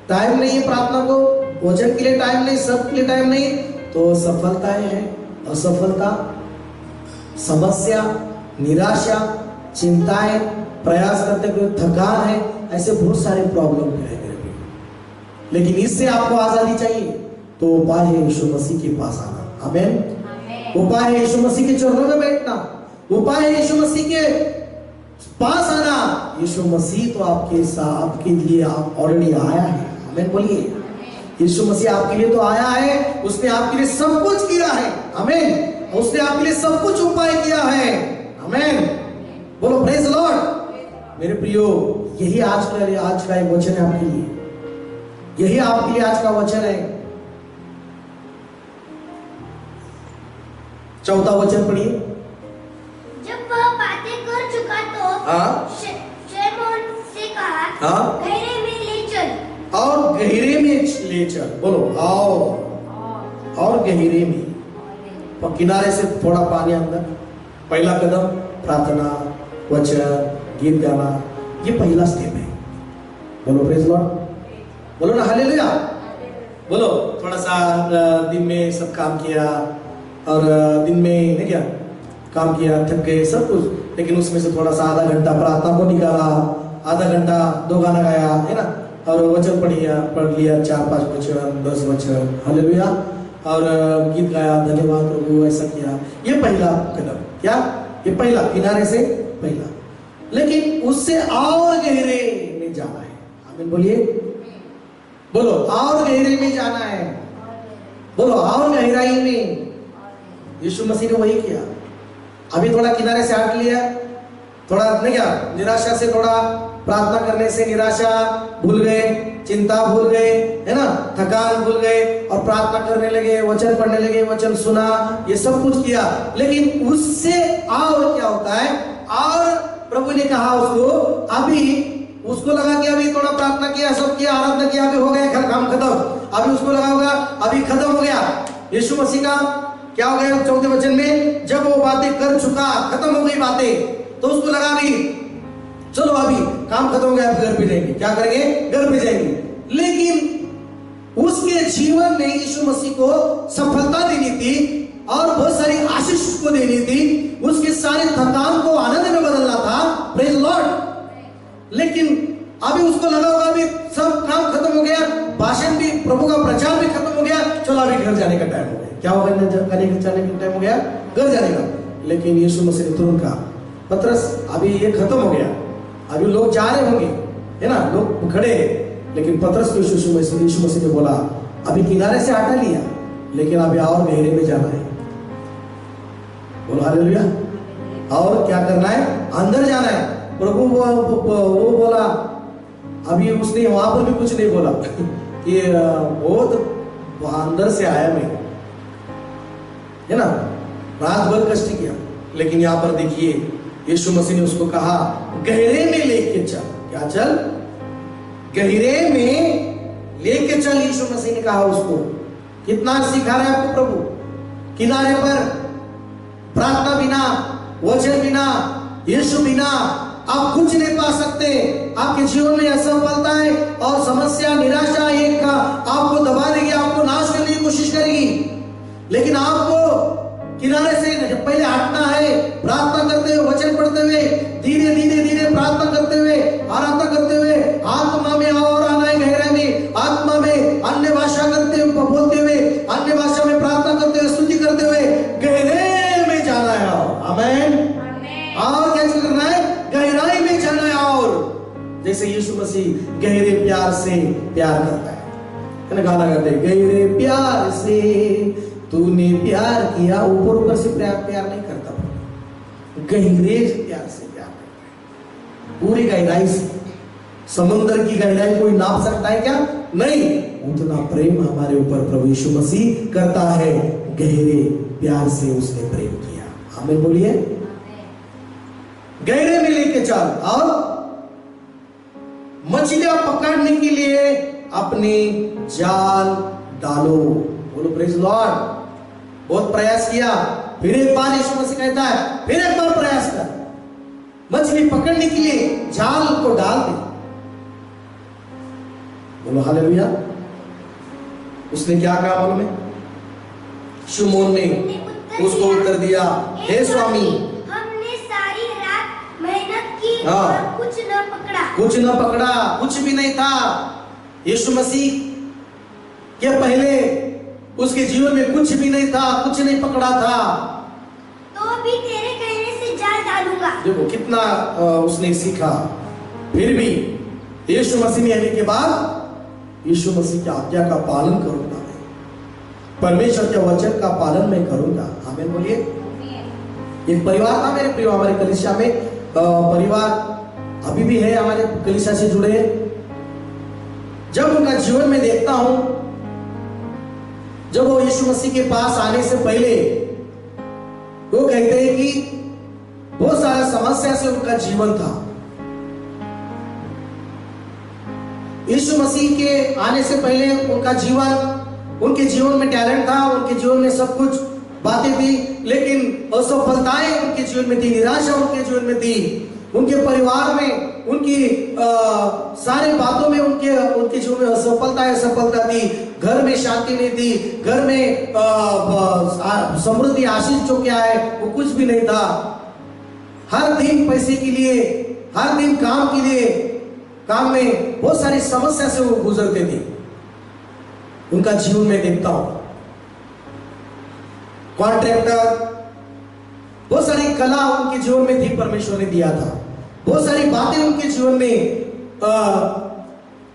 टाइम नहीं है प्रार्थना को, वचन के लिए टाइम नहीं, सब के लिए टाइम नहीं, तो सफलताएं हैं, असफलता, समस्या, निराशा, चिंताएं, प्रयास करते हुए थकान है, ऐसे बहुत सारे प्रॉब्लम है मेरे भी। लेकिन इससे आपको आजादी चाहिए तो उपाय है यीशु मसीह के पास आना। आमीन। उपाय है यीशु मसीह के चरणों में बैठना, उपाय है यीशु मसीह के पास आना। यीशु मसीह तो आपके लिए आप ऑलरेडी आया है। आमीन बोलिए। यीशु मसीह आपके लिए तो आया है, उसने आपके लिए सब कुछ किया है। आमीन। उसने आपके लिए सब कुछ उपाय किया है। आमीन। बोलो प्रेज लॉर्ड। मेरे प्रियो, यही आज का एक वचन है आपके लिए, यही आपके लिए आज का वचन है। 4वां वचन पढ़िए। जब वह बातें कर चुका तो शमौन से कहा, गहरे में ले चल। और गहरे में ले चल। बोलो और गहरे में, किनारे से थोड़ा पानी अंदर। पहला कदम प्रार्थना, वचन, गीत गाना, ये पहला स्टेप है। बोलो प्रेज लॉर्ड। बोलो ना हालेलुया। बोलो थोड़ा सा दिन में सब काम किया और दिन में नहीं क्या काम किया, थक गए सब कुछ, लेकिन उसमें से थोड़ा सा आधा घंटा प्रार्थना को निकाला, आधा घंटा 2 गाना गाया है ना, और वचन पढ़ लिया 4-5 वचन 10 वचन हालेलुया, और गीत गाया धन्यवाद प्रभु, ऐसा किया। ये पहला कदम, क्या ये पहला किनारे से पहला, लेकिन उससे और गहरे में जाना है। आमीन बोलिए, बोलो और गहरे में जाना है, बोलो और गहराई में। यीशु मसीह ने वही किया। अभी थोड़ा किनारे से हट लिया, थोड़ा नहीं क्या निराशा से, थोड़ा प्रार्थना करने से निराशा भूल गए, चिंता भूल गए है ना, थकान भूल गए और प्रार्थना करने लगे, वचन पढ़ने लगे, वचन सुना, ये सब कुछ किया। लेकिन उससे और क्या होता है, और प्रभु ने कहा उसको, अभी उसको लगा कि अभी थोड़ा प्रार्थना किया, सब किया, आराधना किया, अभी हो गया काम खत्म, अभी उसको लगा होगा अभी खत्म हो गया। यीशु मसीह का क्या हो गया 4 वचन में, जब वो बातें कर चुका, खत्म हो गई बातें, तो उसको लगा भी चलो अभी काम खत्म हो गया, अब घर पे जाएंगे, क्या करेंगे, घर पे जाएंगे। लेकिन उसके जीवन में यीशु मसीह को सफलता देनी थी और बहुत सारी आशीष को देनी थी, उसके सारे थकान को आनंद में बदलना था, प्रेज लॉर्ड। लेकिन अभी उसको लगा होगा अभी सब काम खत्म हो गया, भाषण भी, प्रभु का प्रचार भी खत्म हो गया, चलो अभी घर जाने का टाइम हो गया। क्या होगा, जाने का टाइम हो गया, घर जाने का। लेकिन यीशु मसीह ने तुरंत कहा, पतरस अभी ये खत्म हो गया, अभी लोग जा रहे होंगे है ना, लोग खड़े हैं, लेकिन पतरस को यीशु मसीह ने बोला, अभी किनारे से हटा लिया, लेकिन अभी और गहरे में जाना है। बोलो हालेलुया। और क्या करना है, अंदर जाना है। प्रभु वो बोला, अभी उसने वहां पर भी कुछ नहीं बोला कि वो तो अंदर से आया मैं, है ना, रात भर कष्ट किया। लेकिन यहाँ पर देखिए यीशु मसीह ने उसको कहा, गहरे में लेके चल। क्या चल, गहरे में लेके चल। यीशु मसीह ने कहा उसको, कितना सिखा रहा है आपको प्रभु, किनारे पर प्रार्थना बिना, वचन बिना, यीशु बिना आप कुछ नहीं पा सकते। आपके जीवन में असफलता है और समस्या, निराशा एक आपको दबा देगी, आपको नाश करने की कोशिश करेगी। लेकिन आपको किनारे से पहले हटना है, प्रार्थना करते हुए, वचन पढ़ते हुए, धीरे धीरे धीरे प्रार्थना करते हुए, आराधना करते हुए, आत्मा में और आना है गहराई में, आत्मा में अन्य भाषा करते हुए, बोलते हुए, अन्य भाषा में प्रार्थना करते हुए, स्तुति करते हुए गहरे में जाना है। आमीन। और क्या करना है, गहराई में जाना है। और जैसे यीशु मसीह गहरे प्यार से प्यार करता है ना, गाना गाते, गहरे प्यार से तूने प्यार किया। ऊपर ऊपर से प्यार नहीं करता, गहरे प्यार से प्यार करता है, पूरी गहराई से। समुद्र की गहराई कोई नाप सकता है क्या, नहीं। उतना प्रेम हमारे ऊपर प्रभु यीशु मसीह करता है, गहरे प्यार से उसने प्रेम किया। आमीन बोलिए। गहरे में लेके चल, और मछलियां पकड़ने के लिए अपने जाल डालो। बोलो प्रेज लॉर्ड। बहुत प्रयास किया, फिर एक बार यीशु मसीह कहता है, फिर एक बार प्रयास कर, मछली पकड़ने के लिए जाल को डाल दे। बोलो हालेलुया। उसने क्या कहा मालूम है, शमौन ने उसको उत्तर दिया, हे स्वामी, हमने सारी रात मेहनत की हाँ, और कुछ न पकड़ा। कुछ न पकड़ा, कुछ भी नहीं था। यीशु मसीह के पहले उसके जीवन में कुछ भी नहीं था, कुछ नहीं पकड़ा था। तो भी तेरे कहने से जाल डालूंगा। देखो कितना उसने सीखा। फिर भी यीशु मसीह ने आने के बाद यीशु मसीह की आज्ञा का पालन करूंगा मैं, परमेश्वर के वचन का पालन मैं करूंगा। आमीन बोलिए। एक परिवार था मेरे प्रिय, हमारे कलीसिया में परिवार अभी भी है, हमारे कलीसिया से जुड़े। जब उनका जीवन में देखता हूं, जब वो यीशु मसीह के पास आने से पहले वो कहते हैं कि बहुत सारा समस्या से उनका जीवन था। यीशु मसीह के आने से पहले उनका जीवन, उनके जीवन में टैलेंट था, उनके जीवन में सब कुछ बातें थी, लेकिन असफलताएं उनके जीवन में थी, निराशा उनके जीवन में थी। उनके परिवार में, उनकी सारे बातों में उनके जीवन में असफलता थी। घर में शांति नहीं थी, घर में समृद्धि आशीष जो क्या है वो कुछ भी नहीं था। हर दिन पैसे के लिए, हर दिन काम के लिए, काम में बहुत सारी समस्या से वो गुजरते थे। उनका जीवन में देखता हूं, कॉन्ट्रैक्टर, बहुत सारी कला उनके जीवन में थी, परमेश्वर ने दिया था। बहुत सारी बातें उनके जीवन में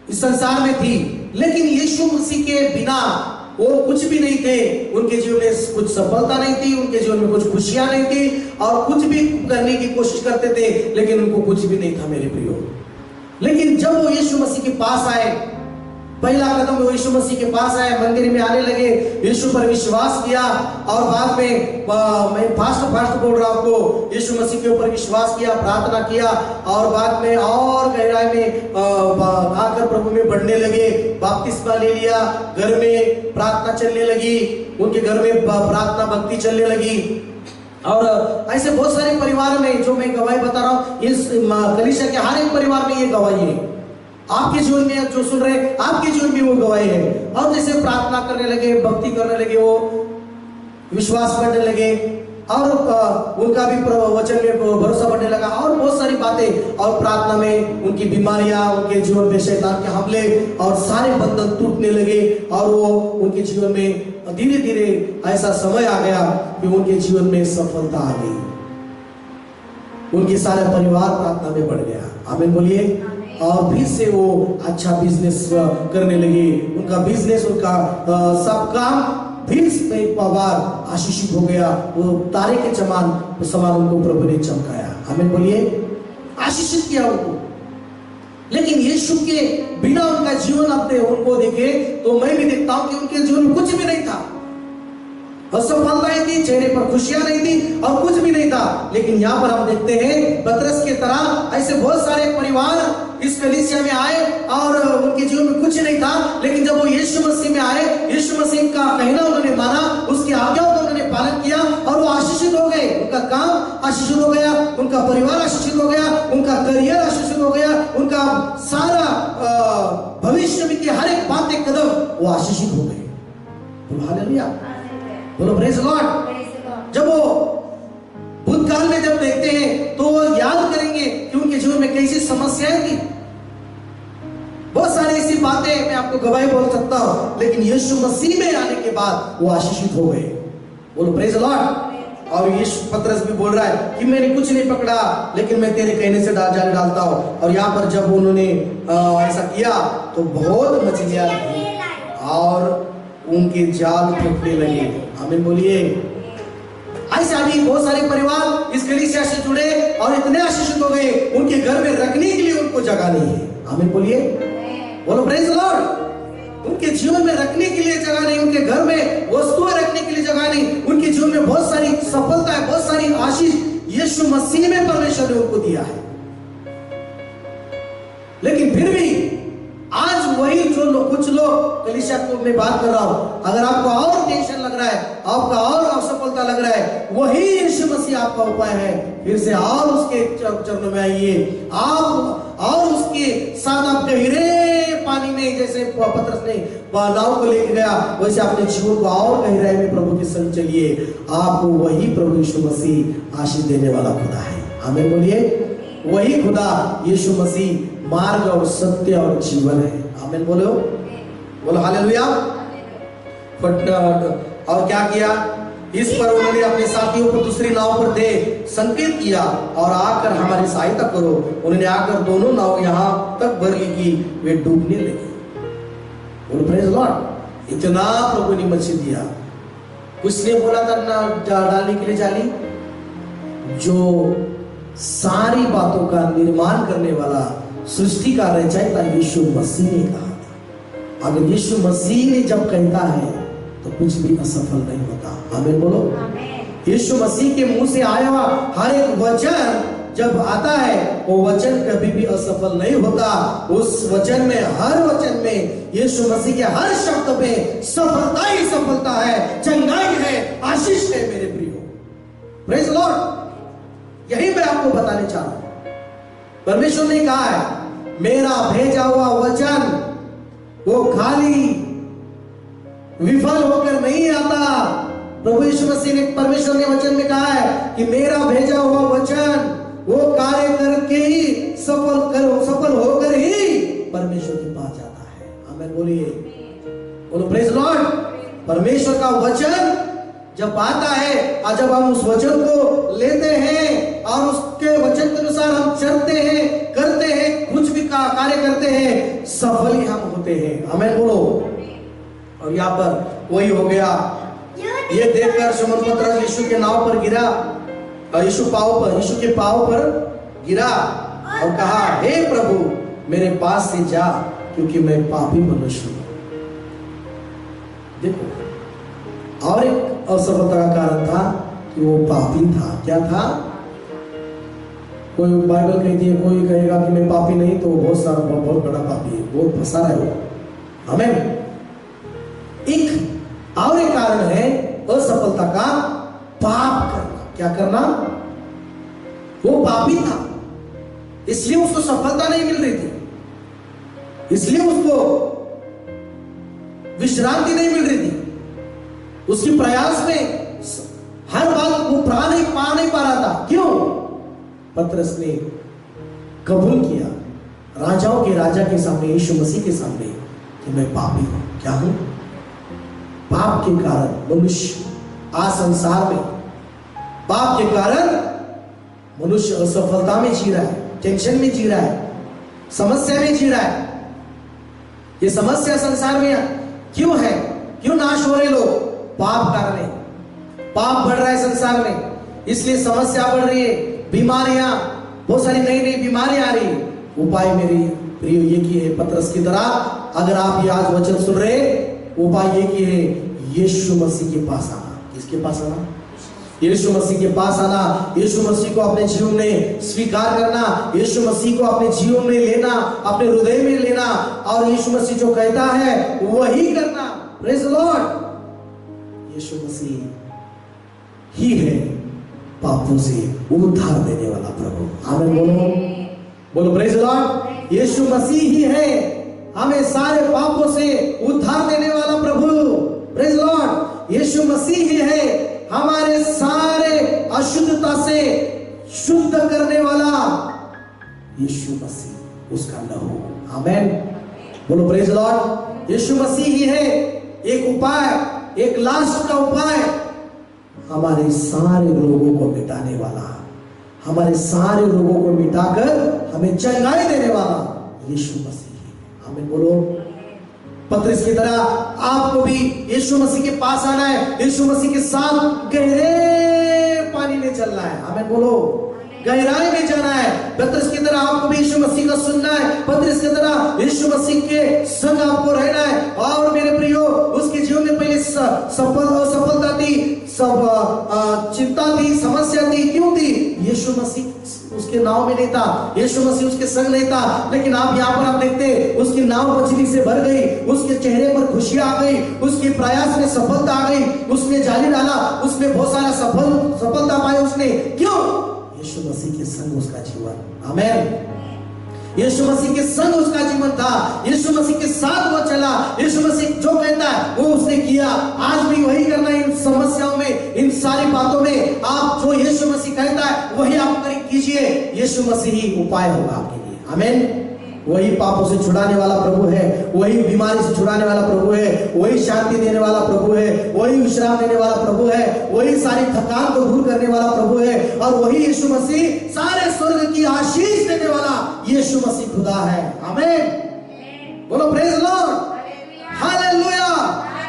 इस संसार में थी, लेकिन यीशु मसीह के बिना वो कुछ भी नहीं थे। उनके जीवन में कुछ सफलता नहीं थी, उनके जीवन में कुछ खुशियां नहीं थी, और कुछ भी करने की कोशिश करते थे लेकिन उनको कुछ भी नहीं था मेरे प्रियो। लेकिन जब वो यीशु मसीह के पास आए, पहला कदम वो यीशु मसीह के पास आए, मंदिर में आने लगे, यीशु पर विश्वास किया, और बाद में मैं फास्ट बोल रहा हूं आपको, यीशु मसीह के ऊपर विश्वास किया, प्रार्थना किया, और बाद में और गहराई में आकर प्रभु में बढ़ने लगे, बपतिस्मा ले लिया, घर में प्रार्थना चलने लगी, उनके घर में प्रार्थना भक्ति चलने लगी। और ऐसे बहुत सारे परिवार में जो मैं गवाही बता रहा हूं, इस कलीसिया के हर एक परिवार में ये गवाही है। आपके जीवन में जो सुन रहे हैं, आपके जीवन में वो गवाही है। और जैसे प्रार्थना करने लगे, भक्ति करने लगे, वो विश्वास करने लगे, और उनका भी वचन में भरोसा बढ़ने लगा, और बहुत सारी बातें, और प्रार्थना में उनकी बीमारियां, उनके जीवन में शैतान के हमले और सारे बंधन टूटने लगे, और वो उनके जीवन में धीरे धीरे ऐसा समय आ गया कि उनके जीवन में सफलता आ गई। उनके सारे परिवार प्रार्थना में बढ़ गया। आमीन बोलिए। और फिर से वो अच्छा बिजनेस करने लगे, उनका बिजनेस, उनका सब काम फिर से एक बार आशीषित हो गया। वो तारे के समान उनको प्रभु ने चमकाया। आमीन बोलिए। आशीषित किया उनको। लेकिन यीशु के बिना उनका जीवन अपने उनको देखे तो मैं भी देखता हूं कि उनके जीवन में कुछ भी नहीं था। असफलताएं थी, चेहरे पर खुशियां नहीं थी, और कुछ भी नहीं था। लेकिन यहाँ पर हम देखते हैं पतरस के तरह ऐसे बहुत सारे परिवार इस कलीसिया में आए, और उनके जीवन में कुछ नहीं था, लेकिन जब वो यीशु मसीह में आए, यीशु मसीह का कहना उन्होंने माना, उसकी आज्ञाओं का उन्होंने पालन किया, और वो आशीषित हो गए। उनका काम आशीषित हो गया, उनका परिवार आशीषित हो गया, उनका करियर आशीषित हो गया, उनका सारा भविष्य में की हर एक बात, एक कदम वो आशीषित हो गए। बोलो हालेलुया, बोलो प्रेज गॉड। जब वो भूतकाल में जब देखते हैं तो वो याद करेंगे कि उनके जीवन में कैसी समस्याएं थी। बहुत सारी ऐसी बातें मैं आपको गवाही बोल सकता हूं, लेकिन यीशु मसीह में आने के बाद वो आशीषित हो गए। बोलो प्रेज लॉर्ड। और यीशु पतरस भी बोल रहा है कि मैंने कुछ नहीं पकड़ा, लेकिन मैं तेरे कहने से जाल डालता हूं। और यहाँ पर जब उन्होंने ऐसा किया तो बहुत मछलियां थी और उनके जाल फूटने लगे। आमीन बोलिए। ऐसे अभी बहुत सारे परिवार इस कलीसिया से जुड़े और इतने आशीषित हो गए, उनके घर में रखने के लिए उनको जगह नहीं है। आमीन बोलिए। बोलो प्रेज लॉर्ड। उनके जीवन में रखने के लिए जगह नहीं, उनके घर में वस्तुएं रखने के लिए जगह नहीं, उनके जीवन में बहुत सारी सफलता है, बहुत सारी आशीष यीशु मसीह में परमेश्वर ने उनको दिया है। लेकिन फिर भी आज वही जो कुछ लोग कलीसिया को मैं बात कर रहा हूं, अगर आपको और टेंशन लग रहा है, आपका और असफलता लग रहा है, वही यीशु मसीह आपका उपाय है। फिर से और उसके चरणों में आइए, आप और उसके साथ आप गहरे पानी में, जैसे पतरस ने नाव को लेके गया, वैसे अपने जीवन को और गहराई में प्रभु के संग चलिए। आपको वही प्रभु यीशु मसीह आशीष देने वाला खुदा है। आमीन बोलिए। वही खुदा यीशु मसीह मार्ग और सत्य और जीवन है। आमीन बोलो, बोलो हालेलुया। और क्या किया, इस पर उन्होंने अपने साथियों को दूसरी नाव पर दे संकेत किया और आकर हमारी सहायता करो। उन्होंने आकर दोनों नाव यहाँ तक भर ली कि वे डूबने लगे। बोलो प्रेज लॉर्ड। इतना प्रभु ने मछली दिया। कुछ ने बोला था ना डालने के लिए जाली, जो सारी बातों का निर्माण करने वाला सृष्टि का रचयिता यीशु मसीह ने कहा था। अगर यीशु मसीह ने जब कहता है तो कुछ भी असफल नहीं होता। आमीन बोलो। यीशु मसीह के मुंह से आया हुआ हर एक वचन जब आता है, वो वचन कभी भी असफल नहीं होता। उस वचन में, हर वचन में, यीशु मसीह के हर शब्द में सफलता ही सफलता है, चंगाई है, आशीष है मेरे प्रियो। Praise Lord. यही मैं आपको बताने चाह रहा हूं। परमेश्वर ने कहा है मेरा भेजा हुआ वचन वो खाली विफल होकर नहीं आता। प्रभु यीशु मसीह ने, परमेश्वर ने वचन में कहा है कि मेरा भेजा हुआ वचन वो कार्य करके ही सफल होकर ही परमेश्वर के पास जाता है। आमीन बोलिए, बोलो प्रेज लॉर्ड। परमेश्वर का वचन जब आता है और जब हम उस वचन को लेते हैं और उसके वचन के अनुसार हम चलते हैं, करते हैं, कुछ भी कार्य करते हैं, सफल ही हम होते हैं। आमीन बोलो। और यहाँ पर वही हो गया, ये देखकर शमौन पतरस यीशु के नाव पर गिरा और यीशु के पांव पर गिरा और कहा हे प्रभु मेरे पास से जा क्योंकि मैं पापी मनुष्य हूं। देखो, और एक असफलता का कारण था कि वो पापी था। क्या था? कोई बाइबल कहती है, कोई कहेगा कि मैं पापी नहीं तो बहुत बड़ा पापी है, बहुत फंसा रहा है। हमें एक और एक कारण है असफलता का, पाप करना। क्या करना? वो पापी था इसलिए उसको सफलता नहीं मिल रही थी, इसलिए उसको विश्रांति नहीं मिल रही थी। उसके प्रयास में हर बात वो पा नहीं पा रहा था। क्यों? पतरस ने कबूल किया राजाओं के राजा के सामने, यीशु मसीह के सामने कि मैं पापी हूं। क्या हूं? पाप के कारण मनुष्य आज संसार में, पाप के कारण मनुष्य असफलता में जी रहा है, टेंशन में जी रहा है, समस्या में जी रहा है। ये समस्या संसार में क्यों है? क्यों नाश हो रहे लोग? पाप कारण है। पाप बढ़ रहा है संसार में, इसलिए समस्या बढ़ रही है, बीमारियां, बहुत सारी नई नई बीमारियां आ रही है। उपाय मेरे प्रिय ये की है, पतरस की तरह अगर आप ये आज वचन सुन रहे, उपाय ये की है, यीशु मसीह के पास आना। किसके पास आना? यीशु मसीह के पास आना, यीशु मसीह को अपने जीवन में स्वीकार करना, यीशु मसीह को अपने जीवन में लेना, अपने हृदय में लेना और यीशु मसीह जो कहता है वही करना। Praise the Lord. Yeshu Masih ही है पापों से उद्धार देने वाला प्रभु। आमीन बोलो, बोलो praise the Lord. Yeshu Masih ही है हमें सारे पापों से उद्धार देने वाला प्रभु। Praise the Lord. Yeshu Masih ही है हमारे सारे अशुद्धता से शुद्ध करने वाला। यीशु मसीह उसका लहू। आमीन बोलो praise the Lord. Yeshu Masih ही है एक उपाय, एक लास्ट का उपाय, हमारे सारे रोगों को मिटाने वाला, हमारे सारे रोगों को मिटाकर हमें चंगाई देने वाला यीशु मसीह है। आमीन बोलो। पतरस की तरह आपको भी यीशु मसीह के पास आना है, यीशु मसीह के साथ गहरे पानी में चलना है। आमीन बोलो। गहराई में जाना है। पतरस की तरह आपको भी यीशु मसीह का सुनना है, पतरस की तरह यीशु मसीह के संग आपको रहना है। और मेरे प्रियो, उसके जीवन में पहले सफलता थी, सब चिंता थी, समस्या थी। क्यों थी? यीशु मसीह उसके नाव में नहीं था, यीशु मसीह उसके संग नहीं था। लेकिन आप यहाँ पर आप देखते उसकी नाव मछली से भर गई, उसके चेहरे पर खुशियां आ गई, उसके प्रयास में सफलता आ गई, उसने जाली डाला, उसने बहुत सारा सफलता पाई उसने। क्यों? यीशु मसीह के संग उसका जीवन। आमीन। यीशु मसीह के संग उसका जीवन था, यीशु मसीह के साथ वो चला, यीशु मसीह जो कहता है वो उसने किया। आज भी वही करना है। इन समस्याओं में, इन सारी बातों में आप जो यीशु मसीह कहता है वही आप कीजिए। यीशु मसीह ही उपाय होगा आपके लिए। आमीन। वही पापों से छुड़ाने वाला प्रभु है, वही बीमारी से छुड़ाने वाला प्रभु है, वही शांति देने वाला प्रभु है, वही विश्राम देने वाला प्रभु है, वही सारी थकान को दूर करने वाला प्रभु है। और वही यीशु मसीह सारे स्वर्ग की आशीष देने वाला यीशु मसीह खुदा है। आमीन बोलो प्रेज द लॉर्ड। हालेलुया।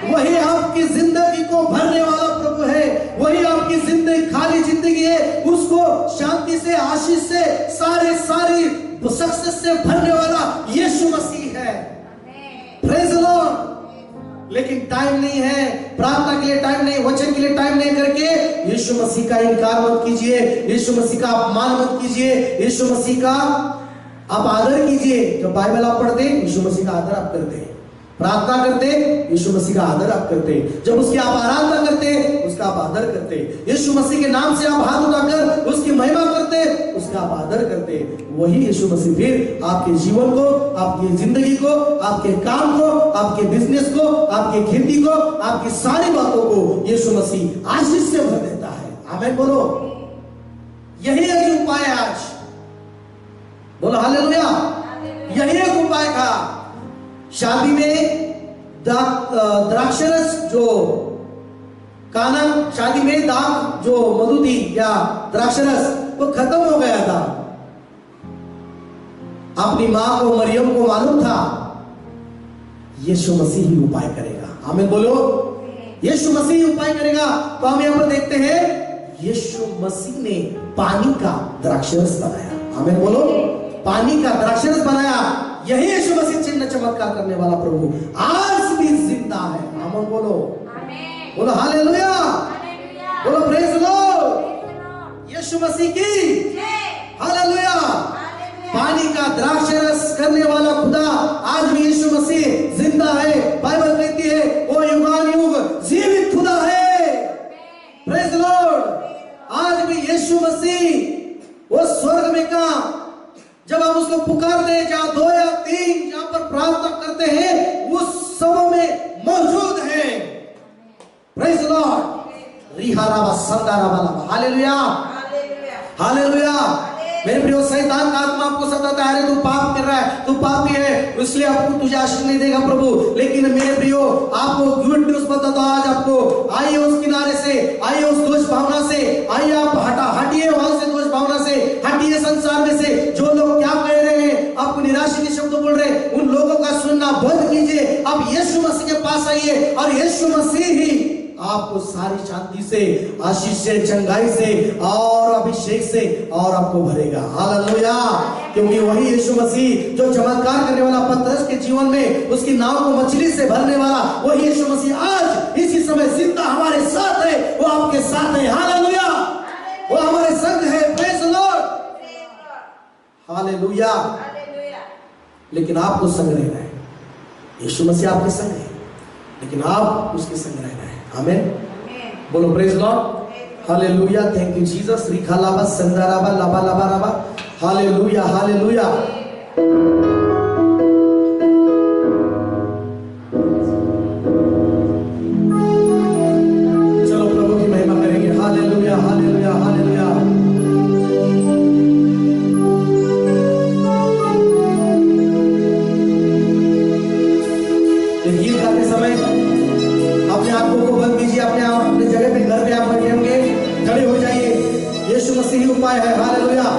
वही आपकी जिंदगी को भरने वाला प्रभु है, वही आपकी जिंदगी, खाली जिंदगी है उसको शांति से, आशीष से, सारी सक्सेस से भरने वाला यीशु मसीह है। Praise the Lord. लेकिन टाइम नहीं है, प्रार्थना के लिए टाइम नहीं, वचन के लिए टाइम नहीं करके यीशु मसीह का इनकार मत कीजिए, यीशु मसीह का अपमान मत कीजिए, यीशु मसीह का आप आदर कीजिए। जब बाइबल आप पढ़ते यीशु मसीह का आदर आप करते, प्रार्थना करते यीशु मसीह का आदर आप करते, जब उसकी आप आराधना करते उसका आप आदर करते, यीशु मसीह के नाम से आप हाथ उठाकर उसकी महिमा करते, उसका आप आदर आदर करते हैं, वही यीशु मसीह फिर आपके जीवन को, आपकी जिंदगी को, आपके काम को, आपके बिजनेस को, आपके खेती को, आपकी सारी बातों को यीशु मसीह आशीष से भर देता है। आमीन बोलो। यही एक उपाय है आज, बोलो हालेलुया। यही एक उपाय था। शादी में द्राक्षरस जो काना, शादी में दाग जो मधु थी या द्राक्षरस वो खत्म हो गया था। अपनी मां को मरियम को मालूम था यीशु मसीह ही उपाय करेगा। आमीन बोलो। यीशु मसीह ही उपाय करेगा। तो हम यहां पर देखते हैं यीशु मसीह ने पानी का द्राक्षरस बनाया। आमीन बोलो। पानी का द्राक्षरस बनाया। यही यीशु मसीह चिन्ह चमत्कार करने वाला प्रभु आज भी जिंदा है। आमीन बोलो। बोलो हालेलुया। बोलो प्रेज द लॉर्ड। यीशु मसीह की हालेलुया। पानी का द्राक्षरस करने वाला खुदा आज भी यीशु मसीह जिंदा है। बाइबल कहती है वो युगानुयुग जीवित खुदा है। Praise the Lord. आज भी यीशु मसीह वो स्वर्ग में का जब हम उसको पुकारते हैं, जहां 2 या 3 जहां पर प्रार्थना करते हैं उस सब में मौजूद है। Praise the Lord. रिहाराबा संदाराबा। Hallelujah hallelujah. मेरे प्रियो, शैतान का आत्मा आपको सताता है, तू पाप कर रहा है, तू पापी है, इसलिए आपको तुझे आशीष नहीं देगा प्रभु। लेकिन मेरे प्रियो, आपको गुड न्यूज बताता हूं आज आपको। आइए उस किनारे से, आइए उस दोष भावना से, आइए आप हटिए वहां से, दोष भावना से हटिए, संसार में से जो लोग क्या कह रहे हैं, आपको निराशा के शब्द बोल रहे हैं, उन लोगों का सुनना बंद कीजिए। अब यीशु मसीह के पास आइए और यीशु मसीह ही आपको सारी शांति से, आशीष से, चंगाई से और अभिषेक से और आपको भरेगा। हालेलुया। क्योंकि वही यीशु मसीह जो चमत्कार करने वाला पतरस के जीवन में उसकी नाव को मछली से भरने वाला, वही यीशु मसीह आज इसी समय जिंदा हमारे साथ है। वो आपके साथ है। हालेलुया। वो हमारे संग है। Praise the Lord. हालेलुया। लेकिन आपको संग रहना है। यीशु मसीह आपके संग है, लेकिन आप उसके संग रहना है। आमीन बोलो। Praise Lord. Hallelujah. Thank you Jesus. रिखालाबा संदाराबा लाबा लाबा राबा। Hallelujah hallelujah. चलो प्रभु की महिमा करेंगे। Hallelujah hallelujah hallelujah. गीत गाते समय अपने आंखों को बंद कीजिए। अपने जगह पे, घर पे आप बैठे होंगे, खड़े हो जाइए। यीशु मसीह ही उपाय है। हालेलुया।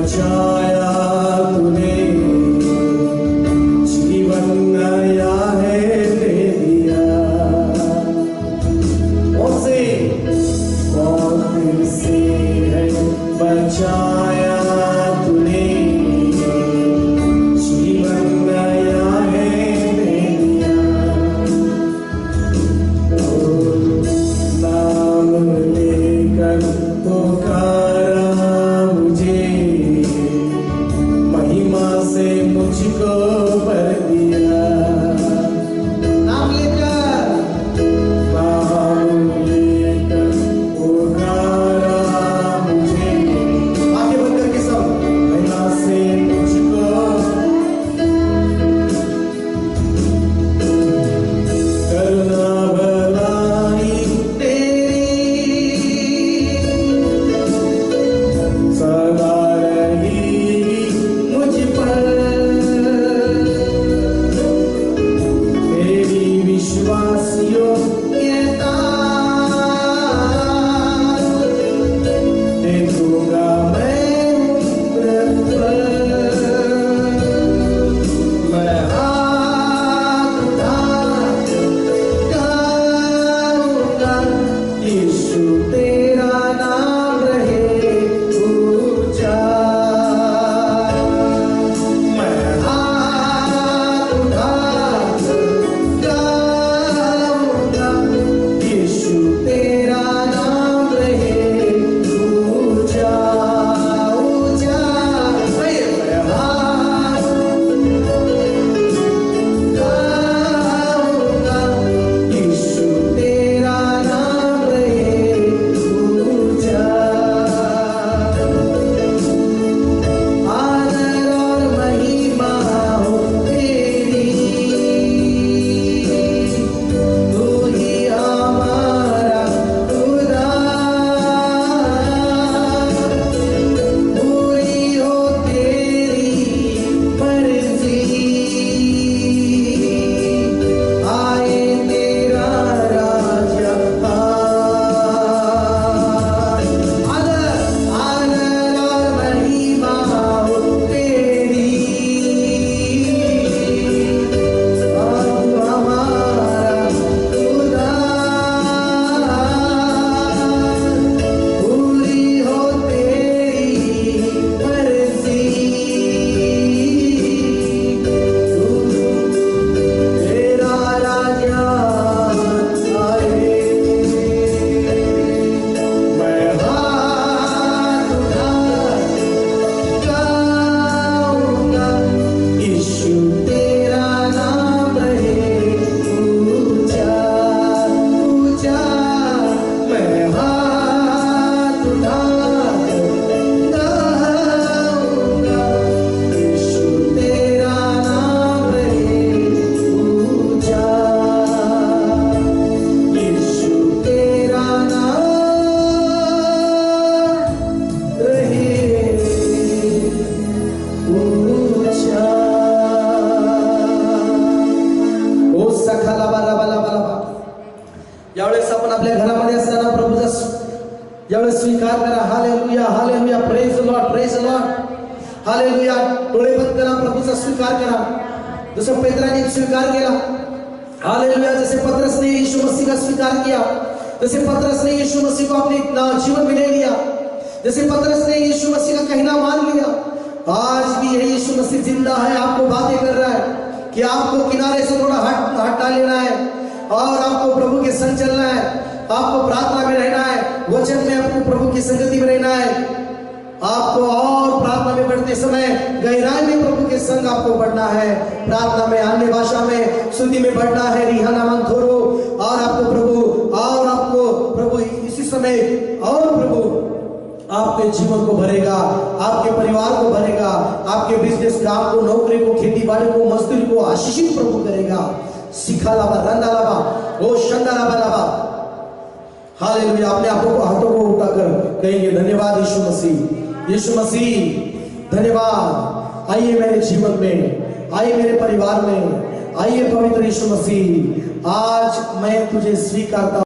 बचाया तूने, जीवन नया है दे दिया। उसे मौत से है बचाया तूने, जीवन नया है दे दिया। ओ नाम लेकर पुकारा मुझे, महिमा से मुझको भर दिया। नाम लेकर पुकारा मुझे, आगे बढ़ करके सब, महिमा से मुझको करुणा भलाई तेरी सदा रहेगी मुझ पर। तेरी विश्वासियों के दान दे दूंगा मैं मृत पर। मैं हाथ उठा गाऊंगा, यीशु तेरा नाम रहे ऊंचा। मैं हाथ उठा गाऊंगा, यीशु तेरा नाम रहे ऊंचा ऊंचा। मैं हाथ गाऊंगा, यीशु तेरा नाम रहे ऊंचा। आदर और महिमा हो तेरी, तू ही हमारा खुदा। पूरी हो तेरी मर्जी, आए तेरा राजा। आदर आदर और महिमा हो तेरी, और तू हमारा खुदा। पूरी हो तेरी मर्जी, तेरा राजा आए। मैं हाथ उठा गाऊंगा, यीशु तेरा नाम रहे ऊंचा ऊंचा। मैं हाथ उठा गाऊंगा, यीशु तेरा नाम रहे ऊंचा। यीशु तेरा नाम रहे ऊंचा। ओ सखाला बाला बाला बाला बा। यावेळेस आपण आपल्या घरामध्ये असताना प्रभूचा यावेळेस स्वीकार करा। Hallelujah hallelujah, praise the Lord, praise the Lord, hallelujah. डोळे बंद करा, प्रभूचा स्वीकार करा जसं पेत्राने स्वीकार केला। हालेलुया, जैसे पतरस ने यीशु मसीह का स्वीकार किया, जैसे पतरस ने यीशु मसीह को अपने जीवन में ले लिया, जैसे पतरस ने यीशु मसीह का कहना मान लिया। आज भी यही यीशु मसीह जिंदा है, आपको बातें कर रहा है कि आपको किनारे से थोड़ा हटा लेना है और आपको प्रभु के संग चलना है, आपको प्रार्थना में रहना है, वचन में आपको प्रभु की संगति में रहना है। आपको और प्रार्थना में बढ़ते समय गहराई में प्रभु के संग आपको बढ़ना है। प्रार्थना में अन्य भाषा में स्तुति में बढ़ना है। रिहाना मंथोरो, और आपको प्रभु इसी समय और प्रभु आपके जीवन को भरेगा, आपके परिवार को भरेगा, आपके बिजनेस काम को, नौकरी को, खेती बाड़ी को, मजदूरी को आशीषित प्रभु करेगा। सिखा लावा, रंदा लावा, ओ शंदा लावा लावा। हालेलुया। अपने हाथों को उठाकर कहेंगे धन्यवाद यीशु मसीह, यीशु मसीह धन्यवाद। आइए मेरे जीवन में, आइए मेरे परिवार में, आइए पवित्र यीशु मसीह, आज मैं तुझे स्वीकारता